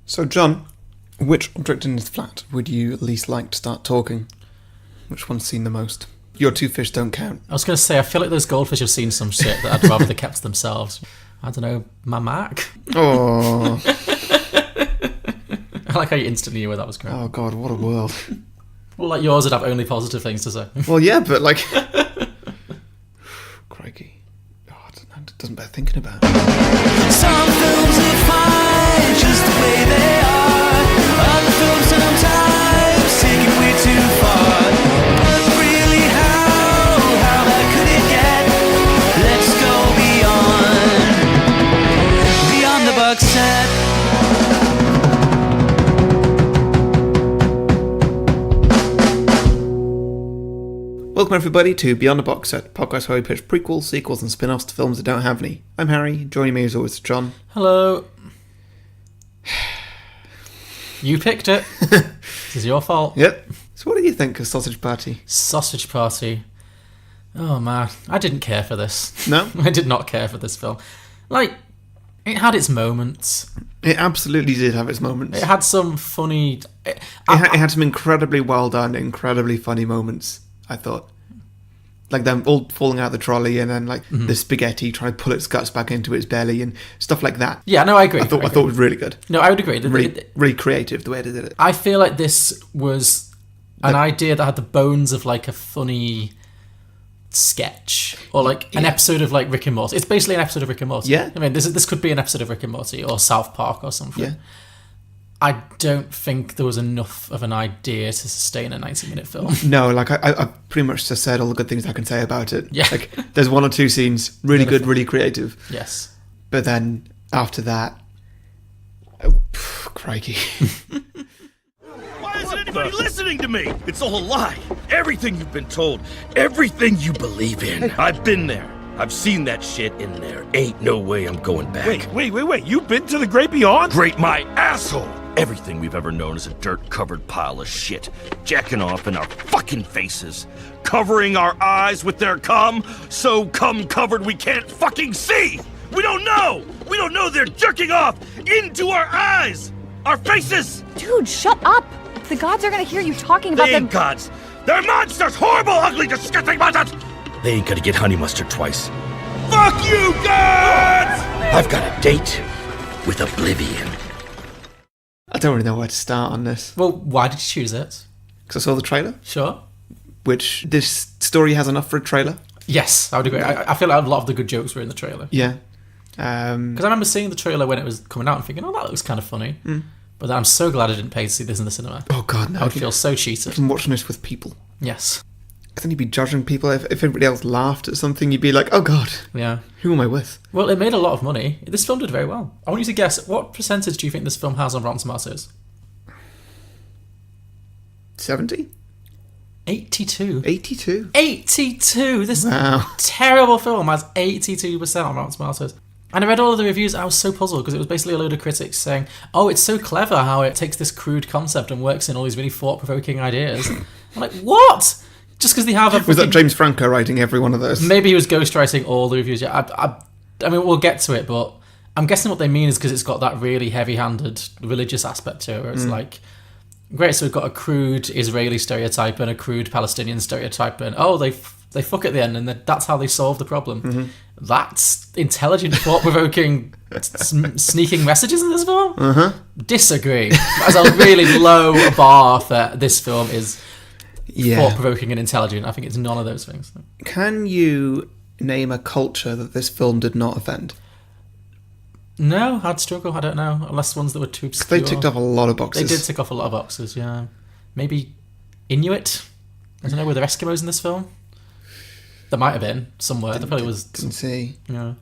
So, John, which object in this flat would you least like to start talking? Which one's seen the most? Your two fish don't count. I was going to say, I feel like those goldfish have seen some shit that I'd rather they kept to themselves. I don't know, my Mac? Oh. I like how you instantly knew where that was going. Oh, God, what a world. Well, like yours would have only positive things to say. Well, yeah, but like... Crikey. Oh, it doesn't bear thinking about. Some films are fine just the way they are. Other films sometimes take it way too far. But really, how bad could it get? Let's go beyond the box set. Welcome everybody to Beyond the Box Set, a podcast where we pitch prequels, sequels and spin-offs to films that don't have any. I'm Harry, joining me as always is John. Hello. You picked it. This is your fault. Yep. So what do you think of Sausage Party? Sausage Party. Oh man, I didn't care for this. No? I did not care for this film. Like, it had its moments. It absolutely did have its moments. It had some funny... It had some incredibly well done, incredibly funny moments, I thought. Like them all falling out of the trolley and then like the spaghetti trying to pull its guts back into its belly and stuff like that. Yeah, no, I agree. I thought it was really good. No, I would agree. Really creative the way they did it. I feel like this was an idea that had the bones of like a funny sketch or like an episode of like Rick and Morty. It's basically an episode of Rick and Morty. Yeah. I mean, this could be an episode of Rick and Morty or South Park or something. Yeah. I don't think there was enough of an idea to sustain a 90-minute film. No, like I pretty much just said all the good things I can say about it. Yeah. Like there's one or two scenes really good, really creative. Yes. But then after that, crikey. Why isn't anybody listening to me? It's all a lie. Everything you've been told, everything you believe in. I've been there. I've seen that shit in there. Ain't no way I'm going back. Wait. You've been to the Great Beyond? Great my asshole! Everything we've ever known is a dirt-covered pile of shit. Jacking off in our fucking faces. Covering our eyes with their cum, so cum-covered we can't fucking see! We don't know! We don't know they're jerking off into our eyes! Our faces! Dude, shut up! The gods are gonna hear you talking about They them. ain't gods! They're monsters! Horrible, ugly, disgusting monsters! They ain't gonna get honey mustard twice. Fuck you, gods! I've got a date with oblivion. I don't really know where to start on this. Well, why did you choose it? Because I saw the trailer, Sure. which this story has enough for a trailer. Yes, I would agree. I feel like a lot of the good jokes were in the trailer. Yeah. Because I remember seeing the trailer when it was coming out and thinking, oh, that looks kind of funny. But then I'm so glad I didn't pay to see this in the cinema. Oh God, no. I would feel so cheated. I'm watching this with people. Yes. Because then you'd be judging people. If everybody else laughed at something, you'd be like, oh God, Yeah. who am I with? Well, it made a lot of money. This film did very well. I want you to guess, what percentage do you think this film has on Rotten Tomatoes? 70? 82. 82? 82! This Wow. terrible film has 82% on Rotten Tomatoes. And I read all of the reviews, I was so puzzled because it was basically a load of critics saying, oh, it's so clever how it takes this crude concept and works in all these really thought-provoking ideas. I'm like, what? Just because they have a... Was that James Franco writing every one of those? Maybe he was ghostwriting all the reviews. Yeah, I mean, we'll get to it, but I'm guessing what they mean is because it's got that really heavy-handed religious aspect to it, where it's like, great, so we've got a crude Israeli stereotype and a crude Palestinian stereotype, and they fuck at the end, and that's how they solve the problem. That's intelligent, thought-provoking, sneaking messages in this film? Disagree. That's a really low bar for this film is thought-provoking and intelligent. I think it's none of those things. Can you name a culture that this film did not offend? No, I'd struggle. I don't know. Unless ones that were too obscure. They ticked off a lot of boxes. They did tick off a lot of boxes, yeah. Maybe Inuit? I don't know, were there Eskimos in this film? There might have been, somewhere. There probably was. Didn't see. Yeah.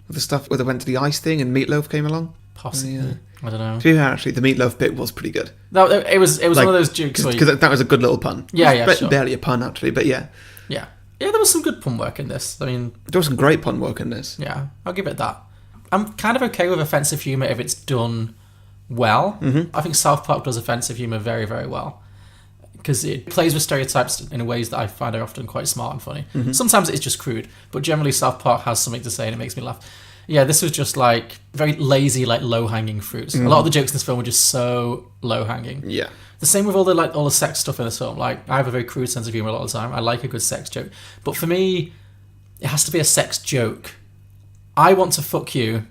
The stuff where they went to the ice thing and Meatloaf came along? Possibly. Yeah. I don't know. To be fair, actually, the Meatloaf bit was pretty good. No, it was one of those jokes where Because that was a good little pun. Yeah, sure. Barely a pun, actually, but yeah. Yeah, there was some good pun work in this. I mean... There was some great pun work in this. Yeah, I'll give it that. I'm kind of okay with offensive humour if it's done well. I think South Park does offensive humour very, very well. Because it plays with stereotypes in ways that I find are often quite smart and funny. Sometimes it's just crude, but generally South Park has something to say and it makes me laugh. Yeah, this was just like very lazy, like low-hanging fruits. A lot of the jokes in this film were just so low-hanging. Yeah. The same with all the sex stuff in this film. Like, I have a very crude sense of humor a lot of the time. I like a good sex joke. But for me, it has to be a sex joke. I want to fuck you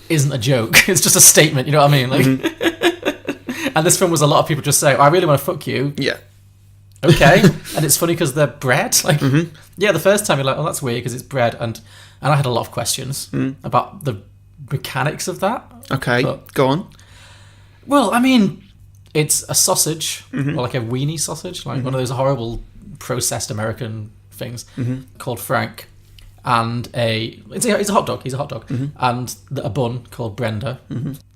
isn't a joke. It's just a statement, you know what I mean? Like, and this film was a lot of people just saying, I really want to fuck you. Yeah. Okay. And it's funny because they're bread. Like, yeah, the first time you're like, oh, that's weird because it's bread. And I had a lot of questions about the mechanics of that. Okay, But, go on. well, I mean, it's a sausage, or like a weenie sausage, like one of those horrible processed American things called Frank, and it's a hot dog. He's a hot dog, and a bun called Brenda.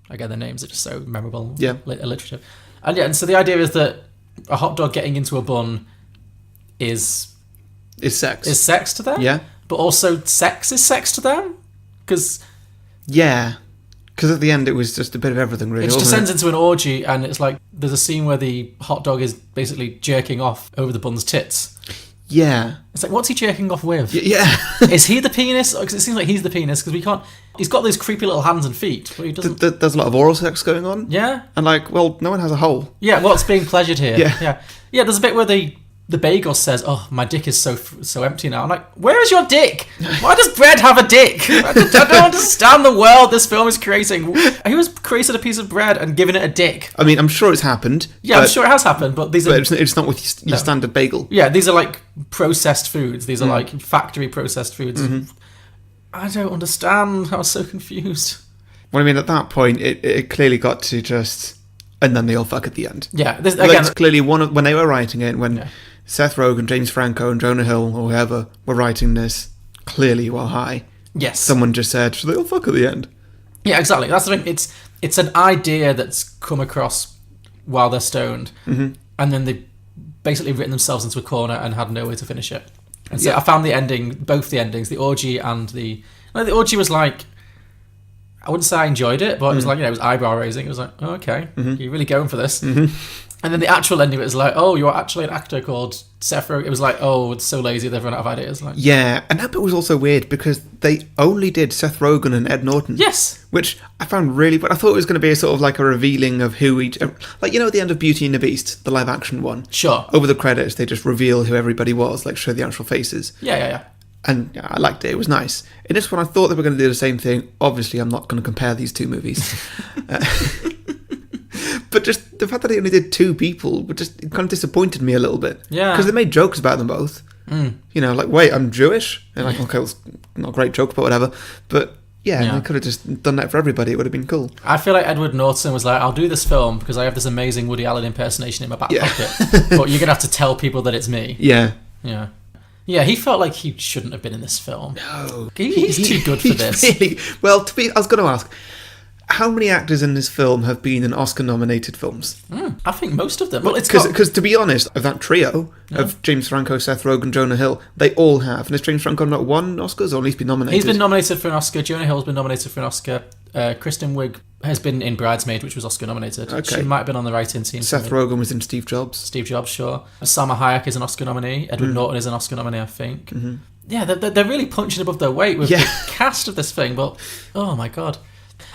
Again, the names are just so memorable. Yeah. Alliterative. And so the idea is that a hot dog getting into a bun is sex to them. Yeah. But also sex is sex to them because Yeah. Because at the end it was just a bit of everything, really. it just wasn't descends into an orgy, and it's like there's a scene where the hot dog is basically jerking off over the bun's tits. Yeah. It's like, what's he jerking off with? Yeah. Is he the penis? Because it seems like he's the penis because we can't. He's got those creepy little hands and feet, but he doesn't. There's a lot of oral sex going on. Yeah. And like, well, no one has a hole. Yeah. What's being pleasured here? Yeah. Yeah. There's a bit where the bagel says, "Oh, my dick is so empty now." I'm like, where is your dick? Why does bread have a dick? I don't understand the world this film is creating. Who has created a piece of bread and given it a dick? I mean, I'm sure it's happened. Yeah, I'm sure it has happened, but these are. But it's not with your standard bagel. Yeah, these are like processed foods. These are like factory processed foods. I don't understand. I was so confused. Well, I mean, at that point, it clearly got to just... And then they all fuck at the end. Yeah, this, Like, again, it's clearly when they were writing it, when Seth Rogen, James Franco, and Jonah Hill, or whoever, were writing this, clearly while high, yes. someone just said, should they all fuck at the end? Yeah, exactly. That's the thing. It's an idea that's come across while they're stoned, and then they've basically written themselves into a corner and had no way to finish it. And so I found both the endings, the orgy and the orgy was like, I wouldn't say I enjoyed it, but it was like, it was eyebrow raising. It was like, oh, okay, you're really going for this. And then the actual ending, it was like, oh, you're actually an actor called Seth Rogen. It was like, oh, it's so lazy, they've run out of ideas. Like, yeah, and that bit was also weird because they only did Seth Rogen and Ed Norton. yes. Which I found really... But I thought it was going to be a sort of like a revealing of who each... Like, at the end of Beauty and the Beast, the live-action one. Sure. Over the credits, they just reveal who everybody was, like show the actual faces. Yeah. And I liked it. It was nice. In this one, I thought they were going to do the same thing. Obviously, I'm not going to compare these two movies. But just the fact that they only did two people, it kind of disappointed me a little bit. Yeah. Because they made jokes about them both. Like, wait, I'm Jewish? And like, okay, it's not a great joke, but whatever. But yeah, they could have just done that for everybody. It would have been cool. I feel like Edward Norton was like, I'll do this film because I have this amazing Woody Allen impersonation in my back pocket. But you're going to have to tell people that it's me. Yeah. Yeah. Yeah, he felt like he shouldn't have been in this film. No. He's too good for this. Really, well, I was going to ask, how many actors in this film have been in Oscar-nominated films? I think most of them. Well, Because to be honest, of that trio of James Franco, Seth Rogen, Jonah Hill, they all have. And has James Franco not won Oscars, or at least been nominated? He's been nominated for an Oscar. Jonah Hill's been nominated for an Oscar. Kristen Wiig has been in Bridesmaid, which was Oscar-nominated. Okay. She might have been on the writing team. Seth Rogen was in Steve Jobs. Steve Jobs, sure. Salma Hayek is an Oscar nominee. Edward Norton is an Oscar nominee, I think. Yeah, they're really punching above their weight with the cast of this thing, but oh my god.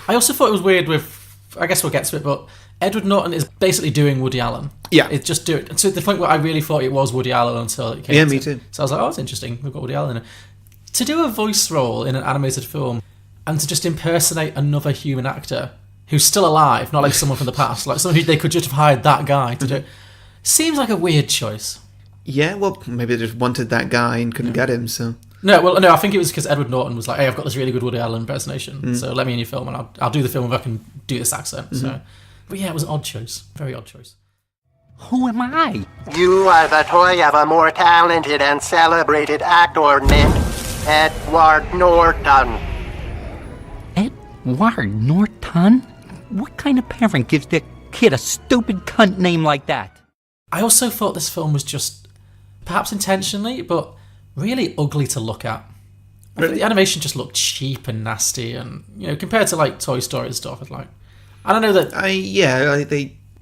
I also thought it was weird with... I guess we'll get to it, but Edward Norton is basically doing Woody Allen. Yeah. It's just to the point where I really thought it was Woody Allen until it came. Yeah, me too. So I was like, oh, it's interesting. We've got Woody Allen in it. To do a voice role in an animated film and to just impersonate another human actor who's still alive, not like someone from the past, like someone who they could just have hired that guy to do it, seems like a weird choice. Yeah, well, maybe they just wanted that guy and couldn't get him, so... No, I think it was because Edward Norton was like, hey, I've got this really good Woody Allen impersonation, so let me in your film and I'll do the film if I can do this accent. So, but yeah, it was an odd choice. Very odd choice. Who am I? You are the toy of a more talented and celebrated actor named Edward Norton. Edward Norton? What kind of parent gives their kid a stupid cunt name like that? I also thought this film was just, perhaps intentionally, but really ugly to look at. I think the animation just looked cheap and nasty, and compared to like Toy Story and stuff, it's like, I don't know that.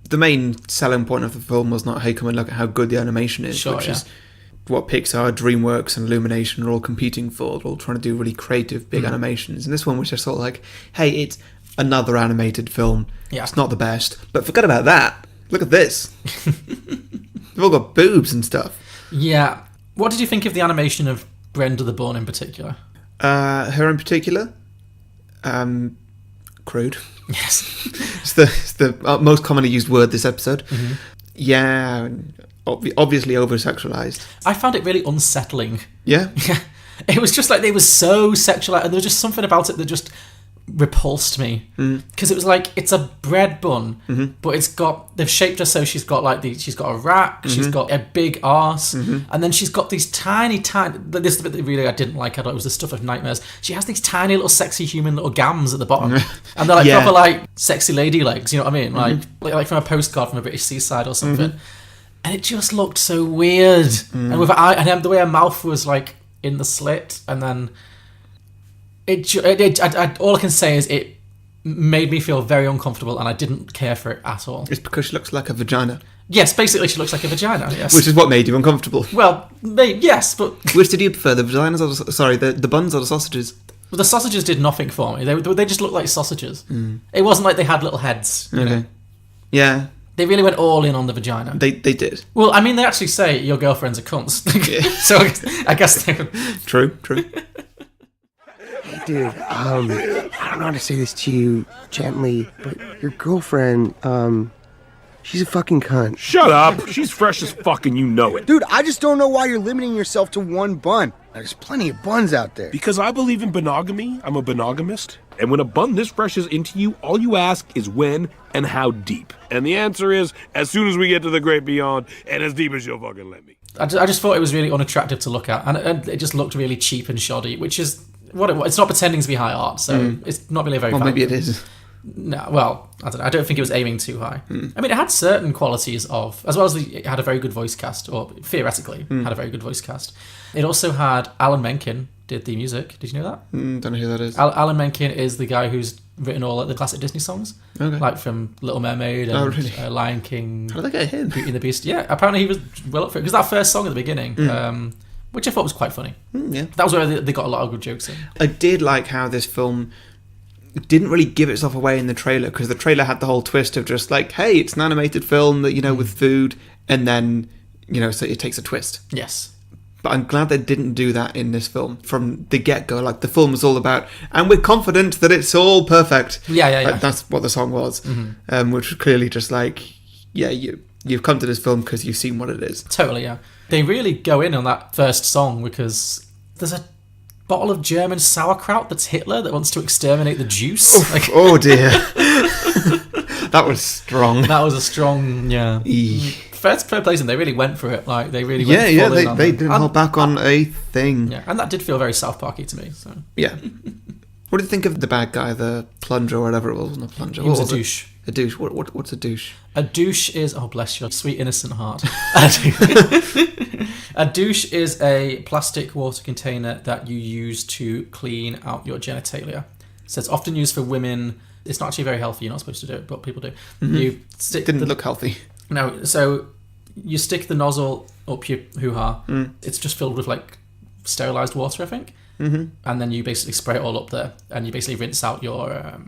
The main selling point of the film was not, hey, come and look at how good the animation is, Sure, which is what Pixar, DreamWorks, and Illumination are all competing for. They're all trying to do really creative, big animations. And this one was just sort of like, hey, it's another animated film. Yeah. It's not the best, but forget about that. Look at this. They've all got boobs and stuff. Yeah. What did you think of the animation of Brenda the Bun in particular? Her in particular, crude. Yes. It's the most commonly used word this episode. Mm-hmm. Yeah, obviously over-sexualized. I found it really unsettling. Yeah? Yeah. It was just like they were so sexualized, and there was just something about it that just repulsed me. Because it was like, it's a bread bun, but they've shaped her so she's got she's got a rack, she's got a big arse, and then she's got these tiny, this is the bit that really I didn't like. I thought it was the stuff of nightmares. She has these tiny little sexy human little gams at the bottom, and they're like proper like sexy lady legs, you know what I mean? Like from a postcard from a British seaside or something. And it just looked so weird. And with her eye, and the way her mouth was like in the slit, and then all I can say is it made me feel very uncomfortable, and I didn't care for it at all. It's because she looks like a vagina. Yes, basically she looks like a vagina, yes. Which is what made you uncomfortable. Well, yes, but... Which did you prefer, the vaginas or the buns or the sausages? Well, the sausages did nothing for me. They just looked like sausages. It wasn't like they had little heads. You know? Yeah. They really went all in on the vagina. They did. Well, I mean, they actually say your girlfriend's a cunt. So I guess they would... True. Dude, I don't know how to say this to you gently, but your girlfriend, she's a fucking cunt. Shut up. She's fresh as fuck and you know it. Dude, I just don't know why you're limiting yourself to one bun. There's plenty of buns out there. Because I believe in monogamy, I'm a monogamist. And when a bun this fresh is into you, all you ask is when and how deep. And the answer is, as soon as we get to the great beyond, and as deep as you'll fucking let me. I just thought it was really unattractive to look at, and it just looked really cheap and shoddy, which is what it was. It's not pretending to be high art, so it's not really a very... Well, maybe it is. No, well, I don't know. I don't think it was aiming too high. I mean, it had certain qualities of... As well as it had a very good voice cast, or theoretically had a very good voice cast. It also had Alan Menken did the music. Did you know that? Don't know who that is. Alan Menken is the guy who's written all the classic Disney songs. Okay. Like from Little Mermaid and Lion King. How did they get him? Beauty and the Beast. Yeah, apparently he was well up for it. Because that first song at the beginning, which I thought was quite funny. Yeah. That was where they got a lot of good jokes in. I did like how this film didn't really give itself away in the trailer, because the trailer had the whole twist of just like, hey, it's an animated film that, with food, and then, so it takes a twist. Yes. But I'm glad they didn't do that in this film from the get-go. Like, the film was all about, and we're confident that it's all perfect. Yeah. That's what the song was. Which was clearly just like, you've come to this film because you've seen what it is. Totally, yeah. They really go in on that first song because there's a bottle of German sauerkraut that's Hitler that wants to exterminate the Jews. Oh dear. That was strong. That was a strong, First place, and they really went for it. Like, they really went full in on they didn't hold back on a thing. Yeah, and that did feel very South Parky to me. So yeah. What did you think of the bad guy, the plunger or whatever it was? Not plunger. He was a douche. A douche. What's a douche? A douche is... Oh, bless your sweet innocent heart. A douche is a plastic water container that you use to clean out your genitalia. So it's often used for women. It's not actually very healthy. You're not supposed to do it, but people do. You didn't look healthy. No, so you stick the nozzle up your hoo-ha. It's just filled with, sterilised water, I think. And then you basically spray it all up there, and you basically rinse out your...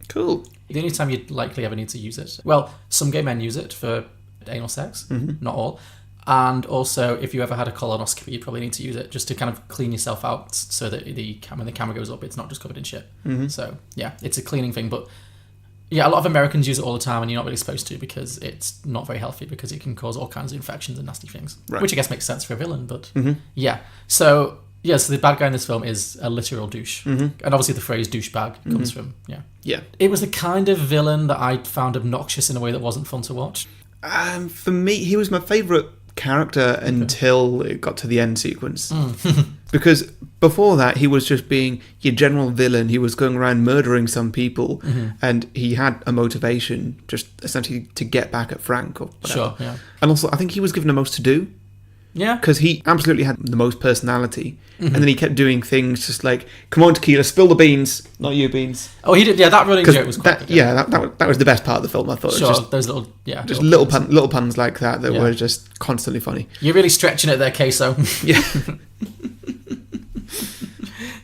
Cool. The only time you'd likely ever need to use it. Well, some gay men use it for anal sex, not all. And also, if you ever had a colonoscopy, you'd probably need to use it just to kind of clean yourself out so that when the camera goes up, it's not just covered in shit. So, yeah, it's a cleaning thing. But, yeah, a lot of Americans use it all the time, and you're not really supposed to because it's not very healthy because it can cause all kinds of infections and nasty things. Right. Which I guess makes sense for a villain, but, yeah. So... Yeah, so the bad guy in this film is a literal douche. And obviously the phrase douchebag comes from, Yeah. It was the kind of villain that I found obnoxious in a way that wasn't fun to watch. For me, he was my favourite character until it got to the end sequence. Because before that, he was just being your general villain. He was going around murdering some people, and he had a motivation just essentially to get back at Frank or whatever. Sure, yeah. And also, I think he was given the most to do. Yeah. Because he absolutely had the most personality. And then he kept doing things just like, come on, Tequila, spill the beans. Not you, Beans. Oh, he did. Yeah, that running joke was quite good. Yeah, that was the best part of the film, I thought. Sure, Just, those little, yeah. just little puns like that Yeah. were just constantly funny. You're really stretching it there, Queso. Yeah.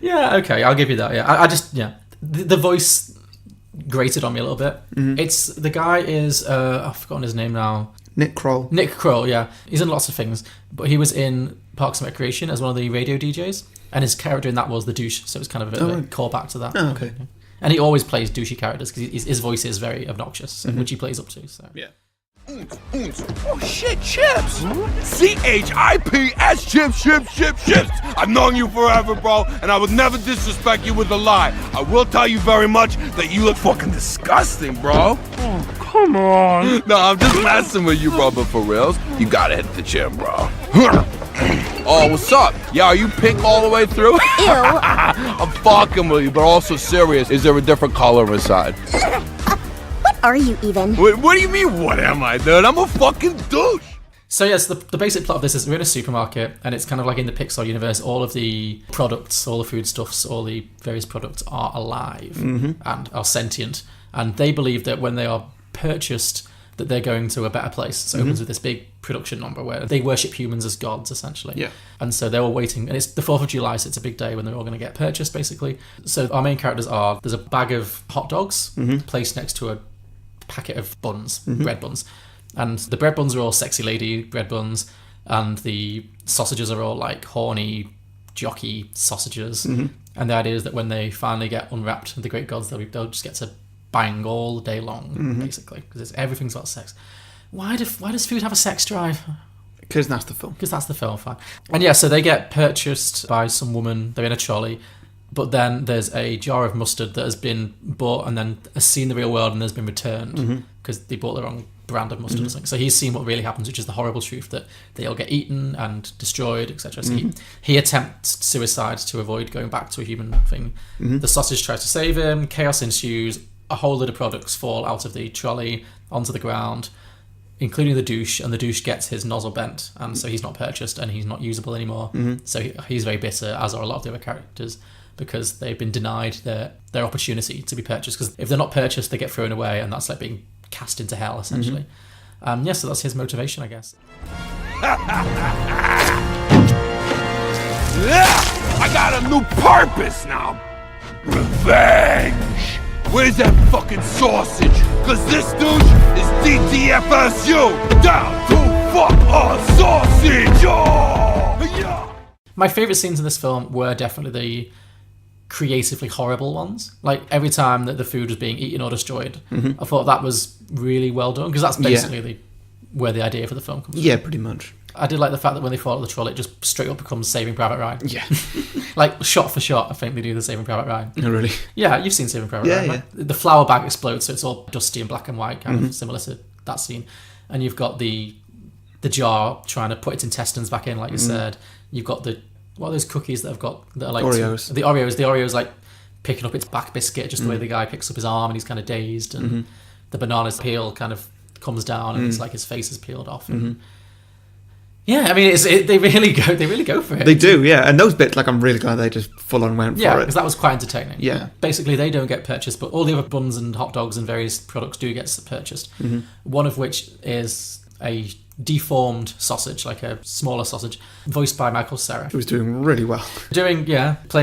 Yeah, okay, I'll give you that. Yeah, I just, yeah. The voice grated on me a little bit. It's, the guy is, I've forgotten his name now. Nick Kroll. Nick Kroll, yeah. He's in lots of things, but he was in Parks and Recreation as one of the radio DJs, and his character in that was the douche, so it's kind of a bit of a callback to that. Oh, okay. And he always plays douchey characters because his voice is very obnoxious, which he plays up to. So. Yeah. Oh shit, chips! CHIPS, chips! I've known you forever, bro, and I would never disrespect you with a lie. I will tell you very much that you look fucking disgusting, bro. Oh, come on. No, I'm just messing with you, bro, but for reals, you gotta hit the gym, bro. Oh, what's up? Yeah, are you pink all the way through? Ew. I'm fucking with you, but also serious. Is there a different color inside? What are you even? What do you mean, what am I, dude? I'm a fucking douche. So yes, the basic plot of this is we're in a supermarket, and it's kind of like in the Pixar universe. All of the products, all the foodstuffs, all the various products are alive and are sentient, and they believe that when they are purchased, that they're going to a better place. So it opens with this big production number where they worship humans as gods, essentially. Yeah. And so they're all waiting, and it's the 4th of July, so it's a big day when they're all going to get purchased, basically. So our main characters are, there's a bag of hot dogs placed next to a packet of buns, bread buns. And the bread buns are all sexy lady bread buns, and the sausages are all like horny, jockey sausages. And the idea is that when they finally get unwrapped, the great gods, they'll just get to bang all day long, basically, because everything's about sex. Why does food have a sex drive? Because that's the film. Because that's the film, fine. And yeah, so they get purchased by some woman. They're in a trolley, but then there's a jar of mustard that has been bought and then has seen the real world and has been returned because they bought the wrong brand of mustard or something. So he's seen what really happens, which is the horrible truth that they all get eaten and destroyed, etc. So he attempts suicide to avoid going back to a human thing. The sausage tries to save him. Chaos ensues. A whole load of products fall out of the trolley onto the ground, including the douche, and the douche gets his nozzle bent, and so he's not purchased and he's not usable anymore. So he's very bitter, as are a lot of the other characters, because they've been denied their opportunity to be purchased, because if they're not purchased, they get thrown away, and that's like being cast into hell, essentially. Yeah, so that's his motivation, I guess. I got a new purpose now. Revenge. Where's that fucking sausage? Cause this douche is DTFSU. Down to fuck a sausage. Oh! Yeah. My favourite scenes in this film were definitely the creatively horrible ones. Like every time that the food was being eaten or destroyed, I thought that was really well done, because that's basically where the idea for the film comes from. Yeah, pretty much. I did like the fact that when they fall out of the trolley, it just straight up becomes Saving Private Ryan. Yeah. Like, shot for shot, I think they do the Saving Private Ryan. Oh, really? Yeah, you've seen Saving Private Ryan, right? The flour bag explodes, so it's all dusty and black and white, kind of similar to that scene. And you've got the jar trying to put its intestines back in, like you said. You've got what are those cookies that are like... Oreos. The Oreos, like, picking up its back biscuit, just the way the guy picks up his arm and he's kind of dazed. And the banana's peel kind of comes down and it's like his face is peeled off. And, yeah, I mean, they really go for it. They do, yeah. And those bits, like, I'm really glad they just full on went for it. Yeah, because that was quite entertaining. Yeah. Basically, they don't get purchased, but all the other buns and hot dogs and various products do get purchased. One of which is a deformed sausage, like a smaller sausage, voiced by Michael Cera. He was doing really well. Playing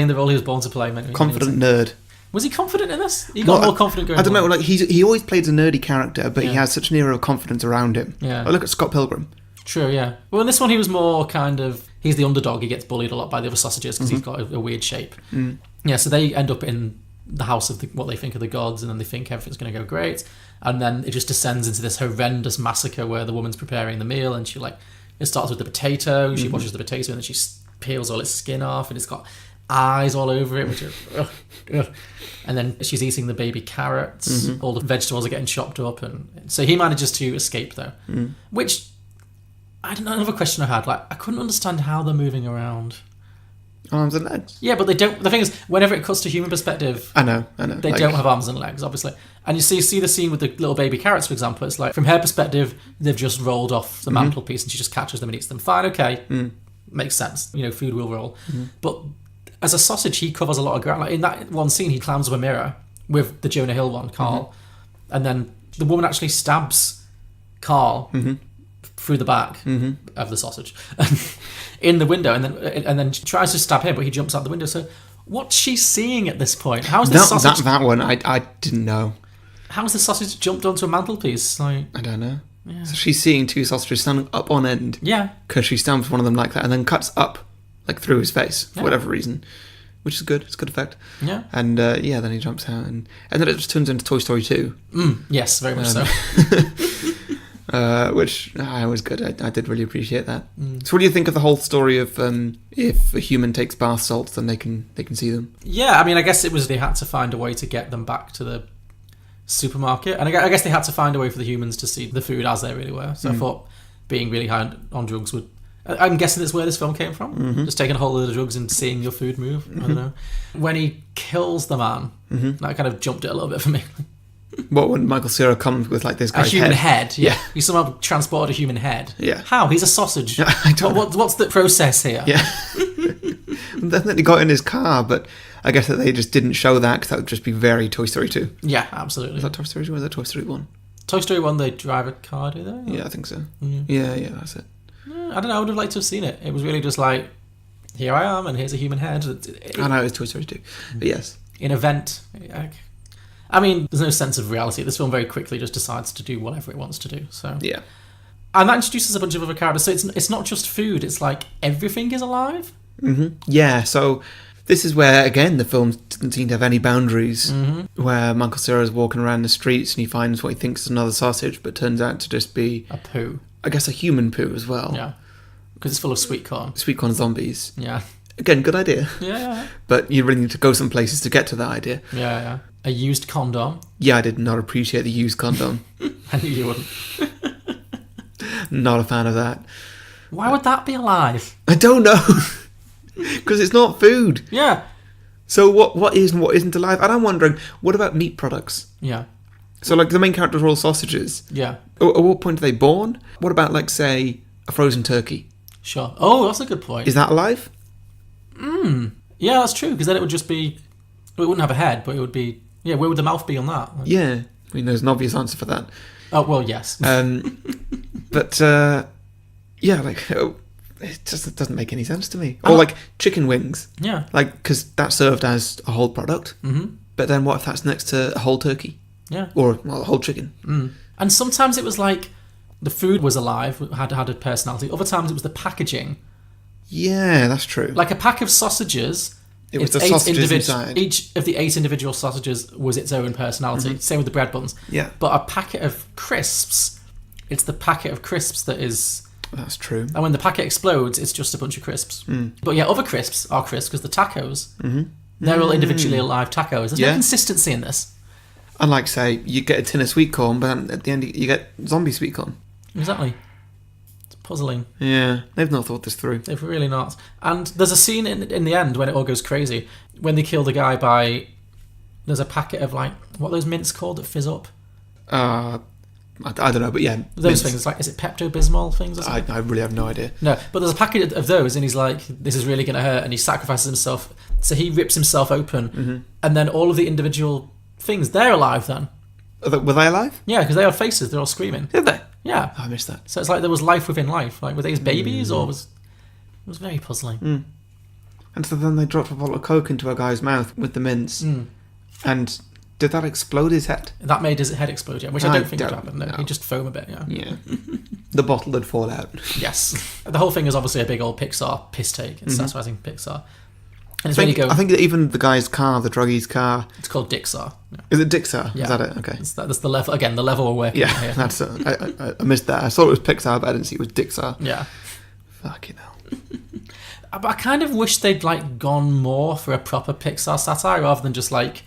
the role he was born to play. Confident nerd. Was he confident in this? He got more confident going on. I don't know, like, he always plays a nerdy character, but he has such an aura of confidence around him. Yeah. Oh, look at Scott Pilgrim. True, yeah. Well, in this one, he was more kind of... He's the underdog. He gets bullied a lot by the other sausages because he's got a weird shape. Yeah, so they end up in the house of what they think are the gods, and then they think everything's going to go great. And then it just descends into this horrendous massacre where the woman's preparing the meal, and it starts with the potato. She washes the potato, and then she peels all its skin off, and it's got eyes all over it, which are... And then she's eating the baby carrots. All the vegetables are getting chopped up, and so he manages to escape, though. Which... I don't know, another question I had, like, I couldn't understand how they're moving around arms and legs. Yeah, but they don't. The thing is, whenever it cuts to human perspective, I know. They don't have arms and legs, obviously. And you see the scene with the little baby carrots, for example. It's like, from her perspective, they've just rolled off the mantelpiece and she just catches them and eats them. Fine, okay. Makes sense. Food will roll. But as a sausage, he covers a lot of ground. Like in that one scene, he climbs up a mirror with the Jonah Hill one, Carl. And then the woman actually stabs Carl through the back of the sausage in the window, and then she tries to stab him, but he jumps out the window. So what's she seeing at this point? How's the sausage? That one, I didn't know. How's the sausage jumped onto a mantelpiece? Like, I don't know. Yeah. So she's seeing two sausages standing up on end. Yeah. Because she stabs one of them like that, and then cuts up, like through his face for whatever reason, which is good. It's a good effect. Yeah. And then he jumps out, and then it just turns into Toy Story 2. Yes, very much so. Which was good. I did really appreciate that. So what do you think of the whole story of if a human takes bath salts, then they can see them? Yeah, I mean, I guess it was they had to find a way to get them back to the supermarket, and I guess they had to find a way for the humans to see the food as they really were. So I thought being really high on drugs would... I'm guessing that's where this film came from. Just taking a whole load of drugs and seeing your food move. I don't know. When he kills the man, that kind of jumped it a little bit for me. What, when Michael Cera comes with like this guy's a human head? Yeah. He somehow transported a human head. Yeah. How? He's a sausage. I don't know. What's the process here? Yeah. And then he got in his car, but I guess that they just didn't show that because that would just be very Toy Story 2. Yeah, absolutely. Was that Toy Story 2 or was that Toy Story 1? Toy Story 1, they drive a car, do they? Yeah, I think so. Yeah, that's it. I don't know, I would have liked to have seen it. It was really just like, here I am and here's a human head. I know, it was Toy Story 2. But yes. In event... I mean, there's no sense of reality. This film very quickly just decides to do whatever it wants to do. So yeah, and that introduces a bunch of other characters. So it's not just food. It's like everything is alive. Yeah. So this is where again the film doesn't seem to have any boundaries. Where Michael Cera is walking around the streets and he finds what he thinks is another sausage, but turns out to just be a poo. I guess a human poo as well. Yeah, because it's full of sweet corn. Sweet corn zombies. Yeah. Again, good idea. Yeah. But you really need to go some places to get to that idea. Yeah. A used condom. Yeah, I did not appreciate the used condom. I knew you wouldn't. Not a fan of that. Why would that be alive? I don't know. Because it's not food. Yeah. So what is and what isn't alive? And I'm wondering, what about meat products? Yeah. So like the main characters are all sausages. Yeah. At what point are they born? What about like say a frozen turkey? Sure. Oh, that's a good point. Is that alive? Yeah, that's true. Because then it would just be. It wouldn't have a head, but it would be. Yeah, where would the mouth be on that? Yeah. I mean, there's an obvious answer for that. Oh well, yes. But yeah, like it just doesn't make any sense to me. Or like chicken wings. Yeah. Like because that's served as a whole product. But then what if that's next to a whole turkey? Yeah. Or a whole chicken? And sometimes it was like the food was alive, had a personality. Other times it was the packaging. Yeah, that's true. Like a pack of sausages. It was the sausages inside. Each of the 8 individual sausages was its own personality. Same with the bread buns. Yeah. But a packet of crisps, it's the packet of crisps that is... That's true. And when the packet explodes, it's just a bunch of crisps. But yeah, other crisps are crisps because the tacos, they're all individually alive tacos. There's no consistency in this. Unlike, say, you get a tin of sweet corn, but then at the end you get zombie sweet corn. Exactly. It's puzzling. Yeah, they've not thought this through. They've really not. And there's a scene in the end when it all goes crazy. When they kill the guy by... There's a packet of, like... What are those mints called that fizz up? I don't know, but yeah. Those things. Like, is it Pepto-Bismol things or something? I really have no idea. No, but there's a packet of those and he's like, this is really going to hurt. And he sacrifices himself. So he rips himself open. And then all of the individual things, they're alive then. Were they alive? Yeah, because they have faces. They're all screaming. Did they? Yeah. Oh, I missed that. So it's like there was life within life. Like, were these babies or was... It was very puzzling. And so then they dropped a bottle of Coke into a guy's mouth with the mints. And did that explode his head? That made his head explode, yeah, which I don't think would happen. No. He'd just foam a bit, yeah. Yeah. The bottle would fall out. Yes. The whole thing is obviously a big old Pixar piss take. It's satirising Pixar. And it's really I think that even the guy's car, the druggie's car... It's called Dixar. Yeah. Is it Dixar? Yeah. Is that it? Okay. That's the level, again, the level we're working at here. That's I missed that. I thought it was Pixar, but I didn't see it was Dixar. Yeah. Fucking hell. But I kind of wish they'd like gone more for a proper Pixar satire rather than just like,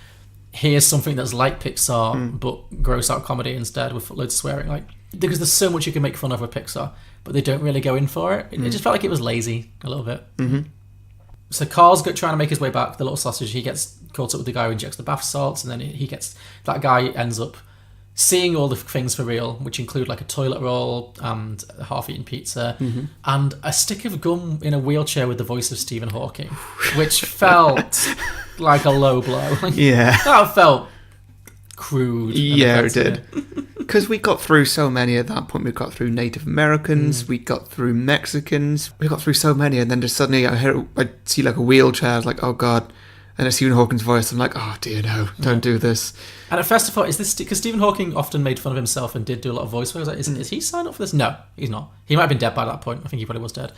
here's something that's like Pixar but gross out comedy instead with loads of swearing. Like, because there's so much you can make fun of with Pixar, but they don't really go in for it. It just felt like it was lazy a little bit. So Carl's trying to make his way back, the little sausage. He gets caught up with the guy who injects the bath salts, and then that guy ends up seeing all the things for real, which include like a toilet roll and a half-eaten pizza and a stick of gum in a wheelchair with the voice of Stephen Hawking, which felt like a low blow. Yeah. That felt crude. Yeah, it did. Because we got through so many at that point. We got through Native Americans, we got through Mexicans, we got through so many, and then just suddenly I see like a wheelchair, I was like, oh god, and it's Stephen Hawking's voice, I'm like, oh dear, no, don't do this. And at first I thought, is this, because Stephen Hawking often made fun of himself and did do a lot of voice work, I was like, is he signed up for this? No, he's not. He might have been dead by that point. I think he probably was dead.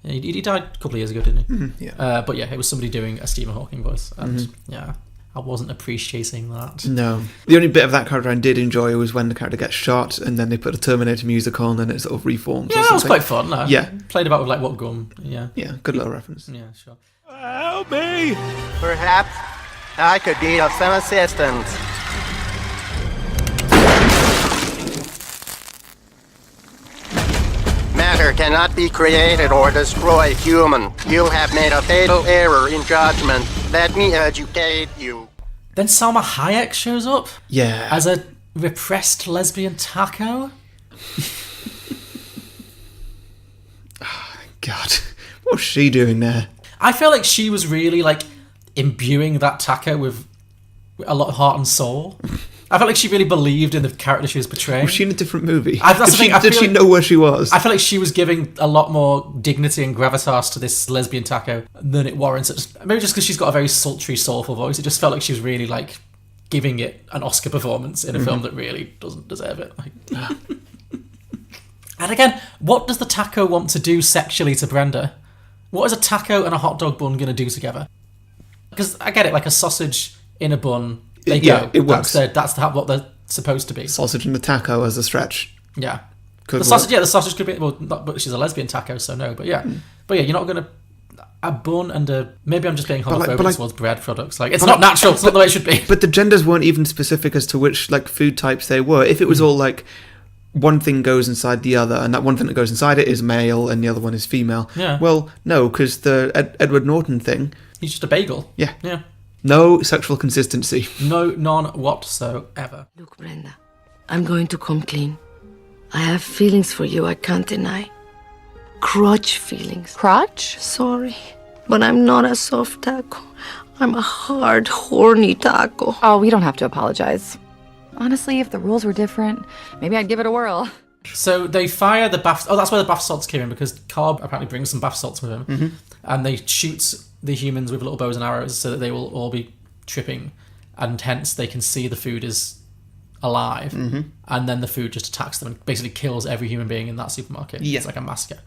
He died a couple of years ago, didn't he? Yeah. But yeah, it was somebody doing a Stephen Hawking voice, and yeah, I wasn't appreciating that. No. The only bit of that character I did enjoy was when the character gets shot and then they put a Terminator music on and it sort of reforms. Yeah, that was quite fun. No? Yeah. Played about with like what gum. Yeah. Yeah, good little reference. Yeah, sure. Help me! Perhaps I could be of some assistance. Matter cannot be created or destroyed human. You have made a fatal error in judgment. Let me educate you. Then Salma Hayek shows up. Yeah. As a repressed lesbian taco. God, what was she doing there? I feel like she was really like imbuing that taco with a lot of heart and soul. I felt like she really believed in the character she was portraying. Was she in a different movie? Did she know where she was? I feel like she was giving a lot more dignity and gravitas to this lesbian taco than it warranted. Maybe just because she's got a very sultry, soulful voice. It just felt like she was really like giving it an Oscar performance in a film that really doesn't deserve it. And again, what does the taco want to do sexually to Brenda? What is a taco and a hot dog bun going to do together? Because I get it, like a sausage in a bun, they go. It works. That's what they're supposed to be. Sausage and a taco as a stretch. Yeah. Could the sausage, work. Yeah, the sausage could be, well, not, but she's a lesbian taco, so no, but yeah. But yeah, you're not going to, a bun and a, maybe I'm just being homophobic towards bread products. Like, it's not natural, it's not the way it should be. But the genders weren't even specific as to which, like, food types they were. If it was all, like, one thing goes inside the other, and that one thing that goes inside it is male, and the other one is female. Yeah. Well, no, because the Edward Norton thing... He's just a bagel. Yeah. Yeah. No sexual consistency. No, none whatsoever. Look, Brenda, I'm going to come clean. I have feelings for you I can't deny. Crotch feelings. Crotch? Sorry, but I'm not a soft taco. I'm a hard, horny taco. Oh, we don't have to apologize. Honestly, if the rules were different, maybe I'd give it a whirl. So they fire the bath... Oh, that's where the bath salts came in, because Carl apparently brings some bath salts with him. And they shoot the humans with little bows and arrows so that they will all be tripping, and hence they can see the food is alive. And then the food just attacks them and basically kills every human being in that supermarket. Yeah. It's like a massacre.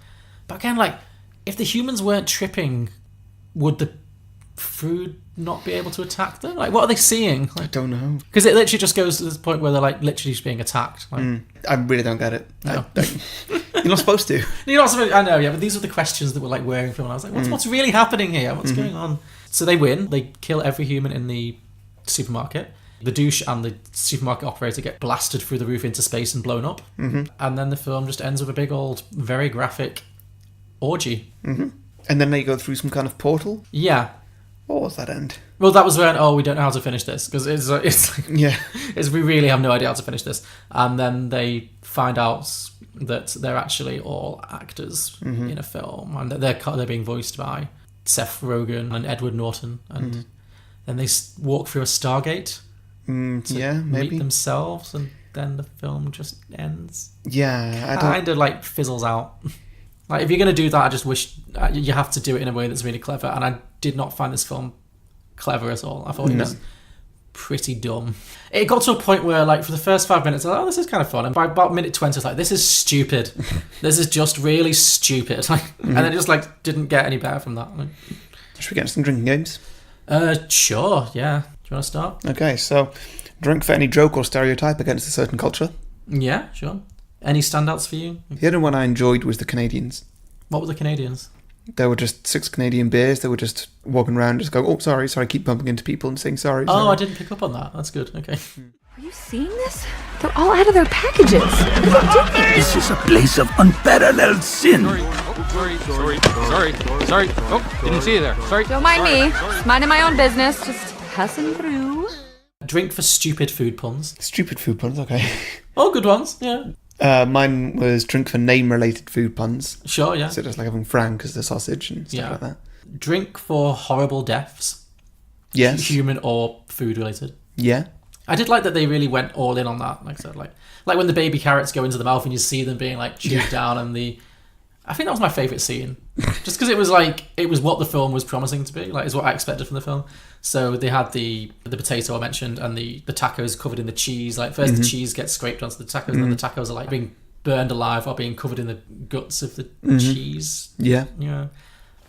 But again, like, if the humans weren't tripping, would the food not be able to attack them? Like, what are they seeing? Like, I don't know. Because it literally just goes to this point where they're like literally just being attacked. Like, I really don't get it. No. You're not supposed to. You're not supposed to, I know, yeah, but these are the questions that were like wearing for me. I was like, what's really happening here? What's going on? So they win. They kill every human in the supermarket. The douche and the supermarket operator get blasted through the roof into space and blown up. And then the film just ends with a big old, very graphic orgy. And then they go through some kind of portal. Yeah. What was that end? Well, that was when, we don't know how to finish this. Because it's like, Yeah. we really have no idea how to finish this. And then they find out that they're actually all actors in a film. And that they're being voiced by Seth Rogen and Edward Norton. And then they walk through a Stargate to maybe. meet themselves. And then the film just ends. Yeah, I don't... Kind of like fizzles out. Like, if you're going to do that, I just wish you have to do it in a way that's really clever. And I did not find this film clever at all. I thought it was pretty dumb. It got to a point where, like, for the first 5 minutes, I was like, this is kind of fun. And by about minute 20, I was like, this is stupid. This is just really stupid. Like, and then it just, like, didn't get any better from that. Like, should we get some drinking games? Sure, yeah. Do you want to start? Okay, so drink for any joke or stereotype against a certain culture. Yeah, sure. Any standouts for you? The other one I enjoyed was the Canadians. What were the Canadians? There were just 6 Canadian bears. They were just walking around, just going, sorry, keep bumping into people and saying sorry. Oh, I didn't pick up on that. That's good. Okay. Are you seeing this? They're all out of their packages. What are they doing? This is a place of unparalleled sin. Sorry. Oh, didn't see you there. Sorry. Don't mind me. Just minding my own business. Just passing through. Drink for stupid food puns. Stupid food puns, okay. Oh, good ones, yeah. Mine was drink for name-related food puns. Sure, yeah. So just like having Frank as the sausage and stuff like that. Drink for horrible deaths. Yes. Human or food-related. Yeah. I did like that they really went all in on that. Like I said, like when the baby carrots go into the mouth and you see them being like chewed down, and I think that was my favourite scene. Just because it was what the film was promising to be. Like, it's what I expected from the film. So they had the potato I mentioned, and the tacos covered in the cheese. Like, first the cheese gets scraped onto the tacos, and then the tacos are like being burned alive or being covered in the guts of the cheese. Yeah. Yeah.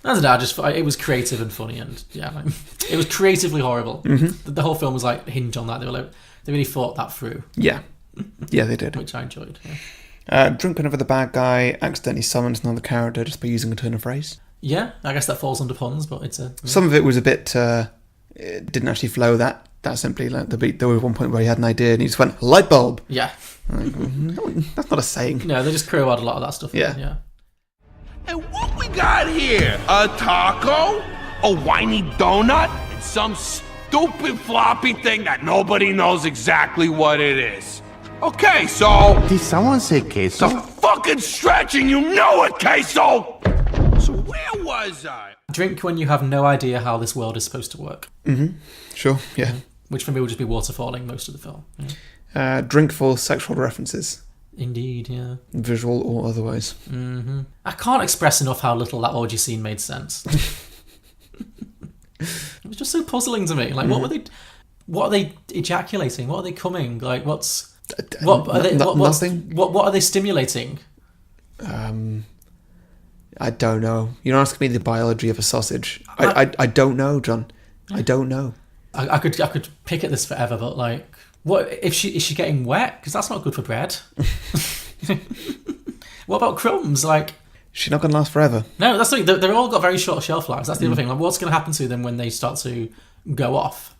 As an I just thought it was creative and funny, and it was creatively horrible. The whole film was like hinged on that. They really thought that through. Yeah. Yeah, they did. Which I enjoyed. Yeah. Drunk whenever the bad guy accidentally summons another character just by using a turn of phrase. Yeah, I guess that falls under puns, but it's Some of it was a bit... it didn't actually flow that simply. Like there was one point where he had an idea and he just went, light bulb! Yeah. Like, no, that's not a saying. No, they just crowbarred a lot of that stuff. Yeah. And what we got here? A taco? A whiny donut? And some stupid floppy thing that nobody knows exactly what it is. Okay, so... Did someone say queso? The fucking stretching, you know it, queso! So where was I? Drink when you have no idea how this world is supposed to work. Mm-hmm. Sure, yeah. Which for me would just be waterfalling most of the film. Yeah. Drink for sexual references. Indeed, yeah. Visual or otherwise. Mm-hmm. I can't express enough how little that orgy scene made sense. It was just so puzzling to me. Like, what are they ejaculating? What are they coming? Like, nothing. What are they stimulating? I don't know. You're asking me the biology of a sausage. I don't know, John. I don't know. I could pick at this forever, but like, what is she getting wet? Because that's not good for bread. What about crumbs? Like, she's not going to last forever. No, that's the thing. They're all got very short shelf lives. That's the other thing. Like, what's going to happen to them when they start to go off?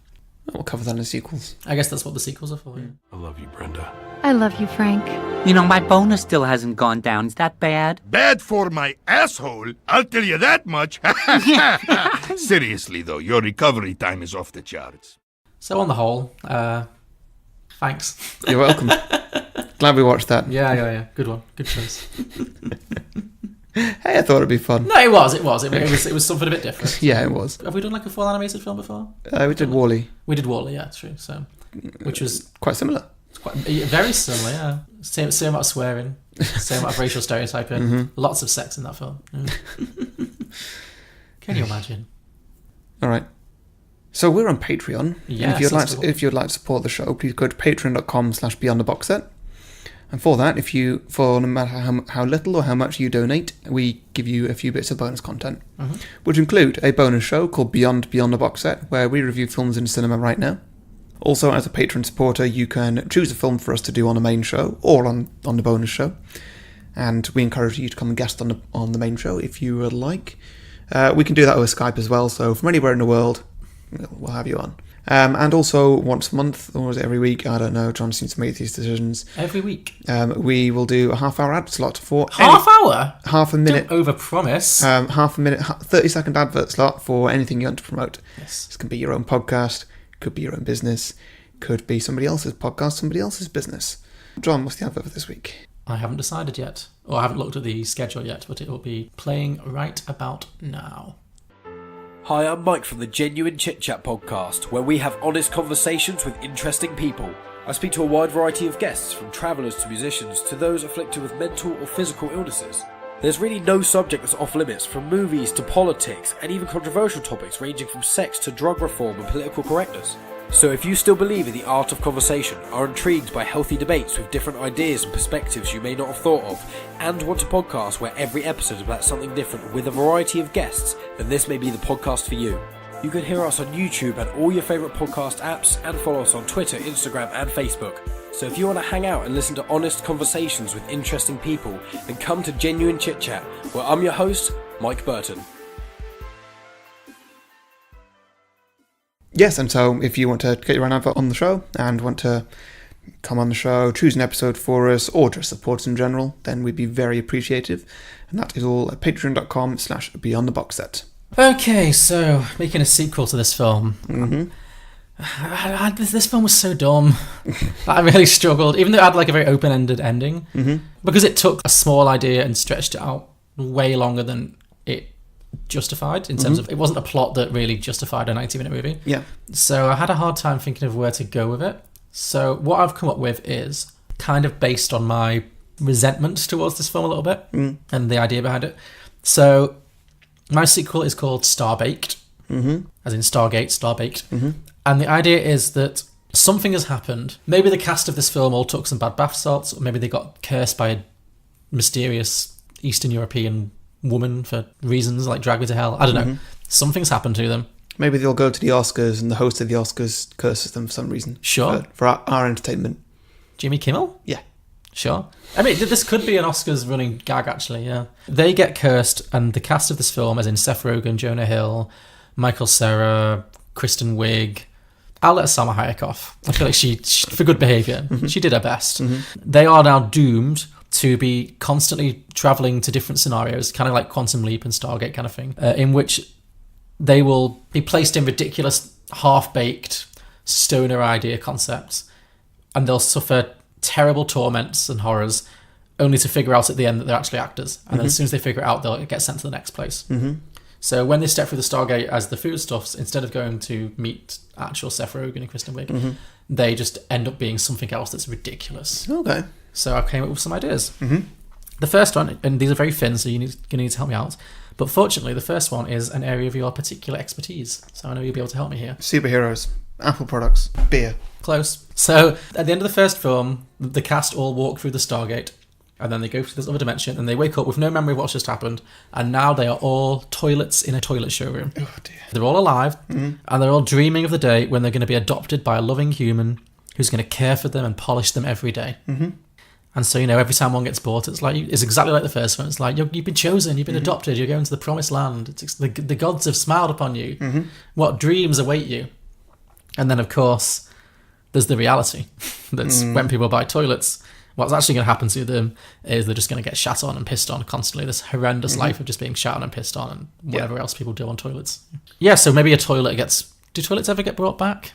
We'll cover that in the sequels. I guess that's what the sequels are for. Yeah. I love you, Brenda. I love you, Frank. You know, my bonus still hasn't gone down. Is that bad? Bad for my asshole, I'll tell you that much. Seriously, though, your recovery time is off the charts. So on the whole, thanks. You're welcome. Glad we watched that. Yeah. Good one. Good choice. Hey, I thought it'd be fun. No, it was. It was something a bit different. Yeah, it was. Have we done like a full animated film before? We did WALL-E. We did WALL-E, yeah, true. So, which was quite similar. Very similar, yeah. Same amount of swearing, same amount of racial stereotyping, lots of sex in that film. Yeah. Can you imagine? All right. So we're on Patreon. Yes, and if you'd like to support the show, please go to patreon.com/beyondtheboxset. And for that, for no matter how little or how much you donate, we give you a few bits of bonus content, which include a bonus show called Beyond the Box Set, where we review films in cinema right now. Also, as a patron supporter, you can choose a film for us to do on a main show or on the bonus show, and we encourage you to come and guest on the main show if you would like. We can do that over Skype as well, so from anywhere in the world, we'll have you on. And also once a month, or is it every week? I don't know. John seems to make these decisions. Every week. We will do a half-hour ad slot for... Hour? Half a minute. Don't overpromise. Half a minute, 30-second advert slot for anything you want to promote. Yes. This can be your own podcast, could be your own business, could be somebody else's podcast, somebody else's business. John, what's the advert for this week? I haven't decided yet, or I haven't looked at the schedule yet, but it will be playing right about now. Hi, I'm Mike from the Genuine Chit Chat podcast, where we have honest conversations with interesting people. I speak to a wide variety of guests, from travellers to musicians to those afflicted with mental or physical illnesses. There's really no subject that's off limits, from movies to politics and even controversial topics ranging from sex to drug reform and political correctness. So if you still believe in the art of conversation, are intrigued by healthy debates with different ideas and perspectives you may not have thought of, and want a podcast where every episode is about something different with a variety of guests, then this may be the podcast for you. You can hear us on YouTube and all your favourite podcast apps, and follow us on Twitter, Instagram and Facebook. So if you want to hang out and listen to honest conversations with interesting people, then come to Genuine Chit Chat, where I'm your host, Mike Burton. Yes, and so if you want to get your own advert on the show and want to come on the show, choose an episode for us, or just support us in general, then we'd be very appreciative. And that is all at patreon.com/beyondtheboxset. Okay, so making a sequel to this film. This film was so dumb. I really struggled, even though it had like a very open-ended ending, because it took a small idea and stretched it out way longer than it justified, in terms of it wasn't a plot that really justified a 90-minute movie. Yeah. So I had a hard time thinking of where to go with it. So what I've come up with is kind of based on my resentment towards this film a little bit and the idea behind it. So my sequel is called Starbaked, as in Stargate, Starbaked. And the idea is that something has happened. Maybe the cast of this film all took some bad bath salts, or maybe they got cursed by a mysterious Eastern European woman for reasons like drag me to hell. I don't know. Something's happened to them. Maybe they'll go to the Oscars and the host of the Oscars curses them for some reason. Sure. For our entertainment. Jimmy Kimmel? Yeah. Sure. I mean, this could be an Oscars running gag, actually, yeah. They get cursed, and the cast of this film, as in Seth Rogen, Jonah Hill, Michael Cera, Kristen Wiig... I'll let Salma Hayek off. I feel like she for good behaviour, she did her best. They are now doomed to be constantly travelling to different scenarios, kind of like Quantum Leap and Stargate kind of thing, in which they will be placed in ridiculous, half-baked, stoner idea concepts, and they'll suffer terrible torments and horrors, only to figure out at the end that they're actually actors. And then as soon as they figure it out, they'll get sent to the next place. So when they step through the Stargate as the foodstuffs, instead of going to meet actual Seth Rogen and Kristen Wiig, they just end up being something else that's ridiculous. Okay. So I came up with some ideas. The first one, and these are very thin, so you need to help me out. But fortunately, the first one is an area of your particular expertise. So I know you'll be able to help me here. Superheroes, Apple products, beer. Close. So at the end of the first film, the cast all walk through the Stargate, and then they go to this other dimension, and they wake up with no memory of what's just happened, and now they are all toilets in a toilet showroom. Oh dear. They're all alive, and they're all dreaming of the day when they're going to be adopted by a loving human who's going to care for them and polish them every day. And so, every time one gets bought, it's exactly like the first one. It's like, you've been chosen, you've been adopted, you're going to the promised land. The gods have smiled upon you. What dreams await you? And then, of course, there's the reality. That's when people buy toilets, what's actually going to happen to them is they're just going to get shat on and pissed on constantly. This horrendous life of just being shat on and pissed on and whatever else people do on toilets. Yeah, so maybe a toilet gets... Do toilets ever get brought back?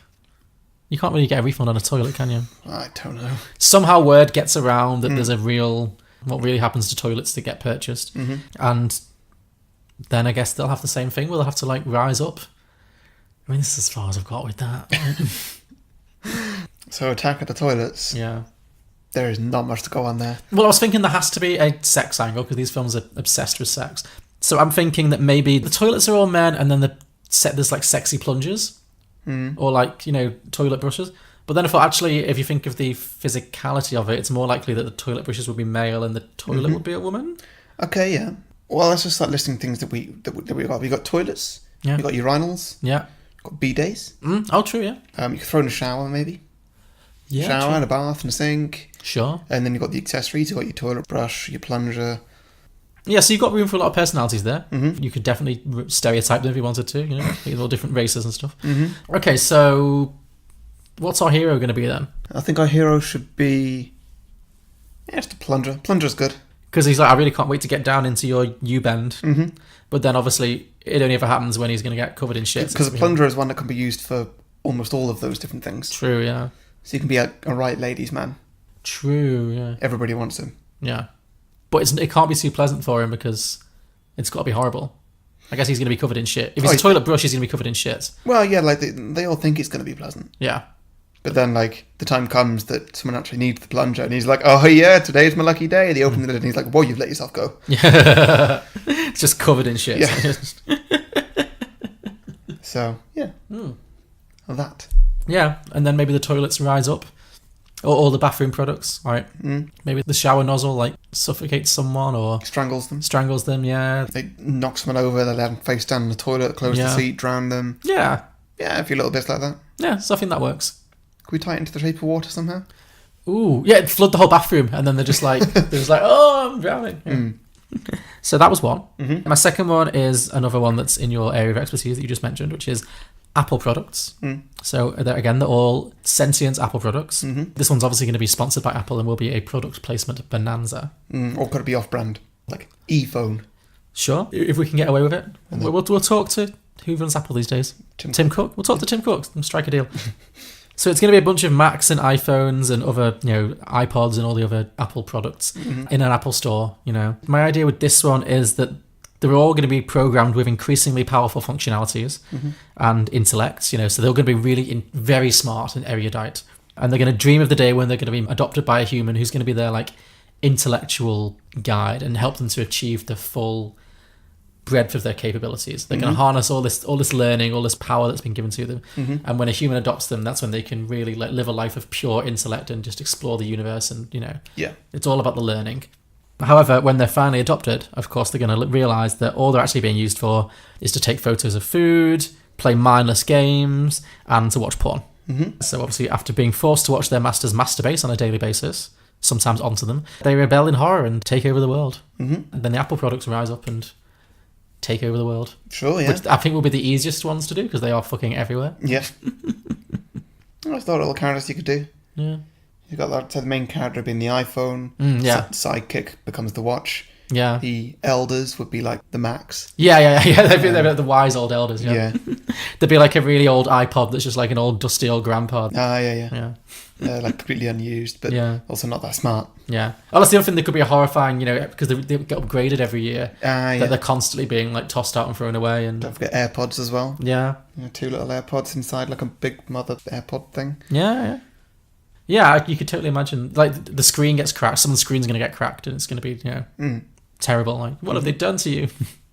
You can't really get a refund on a toilet, can you? I don't know. Somehow word gets around that there's a real... What really happens to toilets that get purchased. And then I guess they'll have the same thing where they'll have to, rise up. I mean, this is as far as I've got with that. So Attack at the Toilets. Yeah. There is not much to go on there. Well, I was thinking there has to be a sex angle because these films are obsessed with sex. So I'm thinking that maybe the toilets are all men and then there's sexy plungers or toilet brushes. But then I thought actually if you think of the physicality of it, it's more likely that the toilet brushes would be male and the toilet would be a woman. Okay, yeah. Well, let's just start listing things that we got. We got toilets. Yeah. We got urinals. Yeah. Got bidets. Oh, true. Yeah. You can throw in a shower maybe. Yeah. Shower true. and a bath and a sink. Sure. And then you've got the accessories. You've got your toilet brush, your plunger. Yeah, so you've got room for a lot of personalities there. You could definitely stereotype them if you wanted to, all different races and stuff. Okay, so what's our hero going to be then? I think our hero should be... just a plunger. Plunger's good. Because he's like, I really can't wait to get down into your U-bend. But then obviously it only ever happens when he's going to get covered in shit. Because a plunger is one that can be used for almost all of those different things. True, yeah. So you can be a right ladies' man. True, yeah. Everybody wants him. Yeah. But it can't be too pleasant for him because it's got to be horrible. I guess he's going to be covered in shit. If he's a toilet brush, he's going to be covered in shit. Well, yeah, they all think it's going to be pleasant. Yeah. But then, the time comes that someone actually needs the plunger, and he's like, oh, yeah, today's my lucky day. They open the lid, and he's like, whoa, you've let yourself go. Yeah. It's just covered in shit. Yeah. So, yeah. That. Yeah, and then maybe the toilets rise up. Or all the bathroom products, right? Maybe the shower nozzle, suffocates someone or... Strangles them. Strangles them, yeah. They knock someone over, they let them face down in the toilet, close the seat, drown them. Yeah. Yeah, a few little bits like that. Yeah, so I think that works. Can we tie it into the shape of water somehow? Ooh, yeah, flood the whole bathroom, and then they're just oh, I'm drowning. Yeah. So that was one. My second one is another one that's in your area of expertise that you just mentioned, which is Apple products. So they're all sentient Apple products. This one's obviously going to be sponsored by Apple and will be a product placement bonanza. Or could it be off-brand, like ePhone? Sure, if we can get away with it. We'll talk to who runs Apple these days. Tim Cook. We'll talk to Tim Cook and strike a deal. So it's going to be a bunch of Macs and iPhones and other, iPods and all the other Apple products in an Apple store, My idea with this one is that they're all going to be programmed with increasingly powerful functionalities and intellects, so they're going to be really very smart and erudite. And they're going to dream of the day when they're going to be adopted by a human who's going to be their, intellectual guide and help them to achieve the full breadth of their capabilities. They're going to harness all this learning, all this power that's been given to them. And when a human adopts them, that's when they can really live a life of pure intellect and just explore the universe. And it's all about the learning. However, when they're finally adopted, of course, they're going to realize that all they're actually being used for is to take photos of food, play mindless games, and to watch porn. So obviously, after being forced to watch their masters masturbate on a daily basis, sometimes onto them, they rebel in horror and take over the world. And then the Apple products rise up and take over the world. Sure, yeah. Which I think will be the easiest ones to do because they are fucking everywhere. Yeah. I thought all the characters you could do. Yeah. You got that, so the main character being the iPhone. Sidekick becomes the watch. Yeah. The elders would be like the Macs. Yeah. They'd be like the wise old elders. Yeah. They'd be like a really old iPod that's just like an old dusty old grandpa. Yeah. Like completely unused, but also not that smart. Yeah. Oh, that's the other thing. They could be a horrifying, because they get upgraded every year. That they're constantly being tossed out and thrown away. And don't forget AirPods as well. Yeah. 2 little AirPods inside like a big mother AirPod thing. Yeah. Yeah, you could totally imagine. The screen gets cracked. Someone's screen's going to get cracked, and it's going to be terrible. What have they done to you?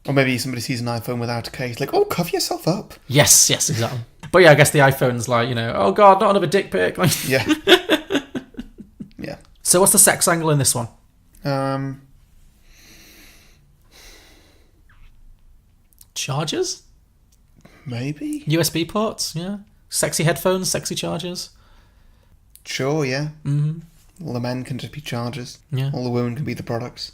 Or maybe somebody sees an iPhone without a case, cover yourself up. Yes, exactly. But yeah, I guess the iPhone's oh god, not another dick pic. Yeah. So what's the sex angle in this one? Chargers? Maybe. USB ports, yeah. Sexy headphones, sexy chargers. Sure, yeah. All the men can just be chargers. Yeah. All the women can be the products.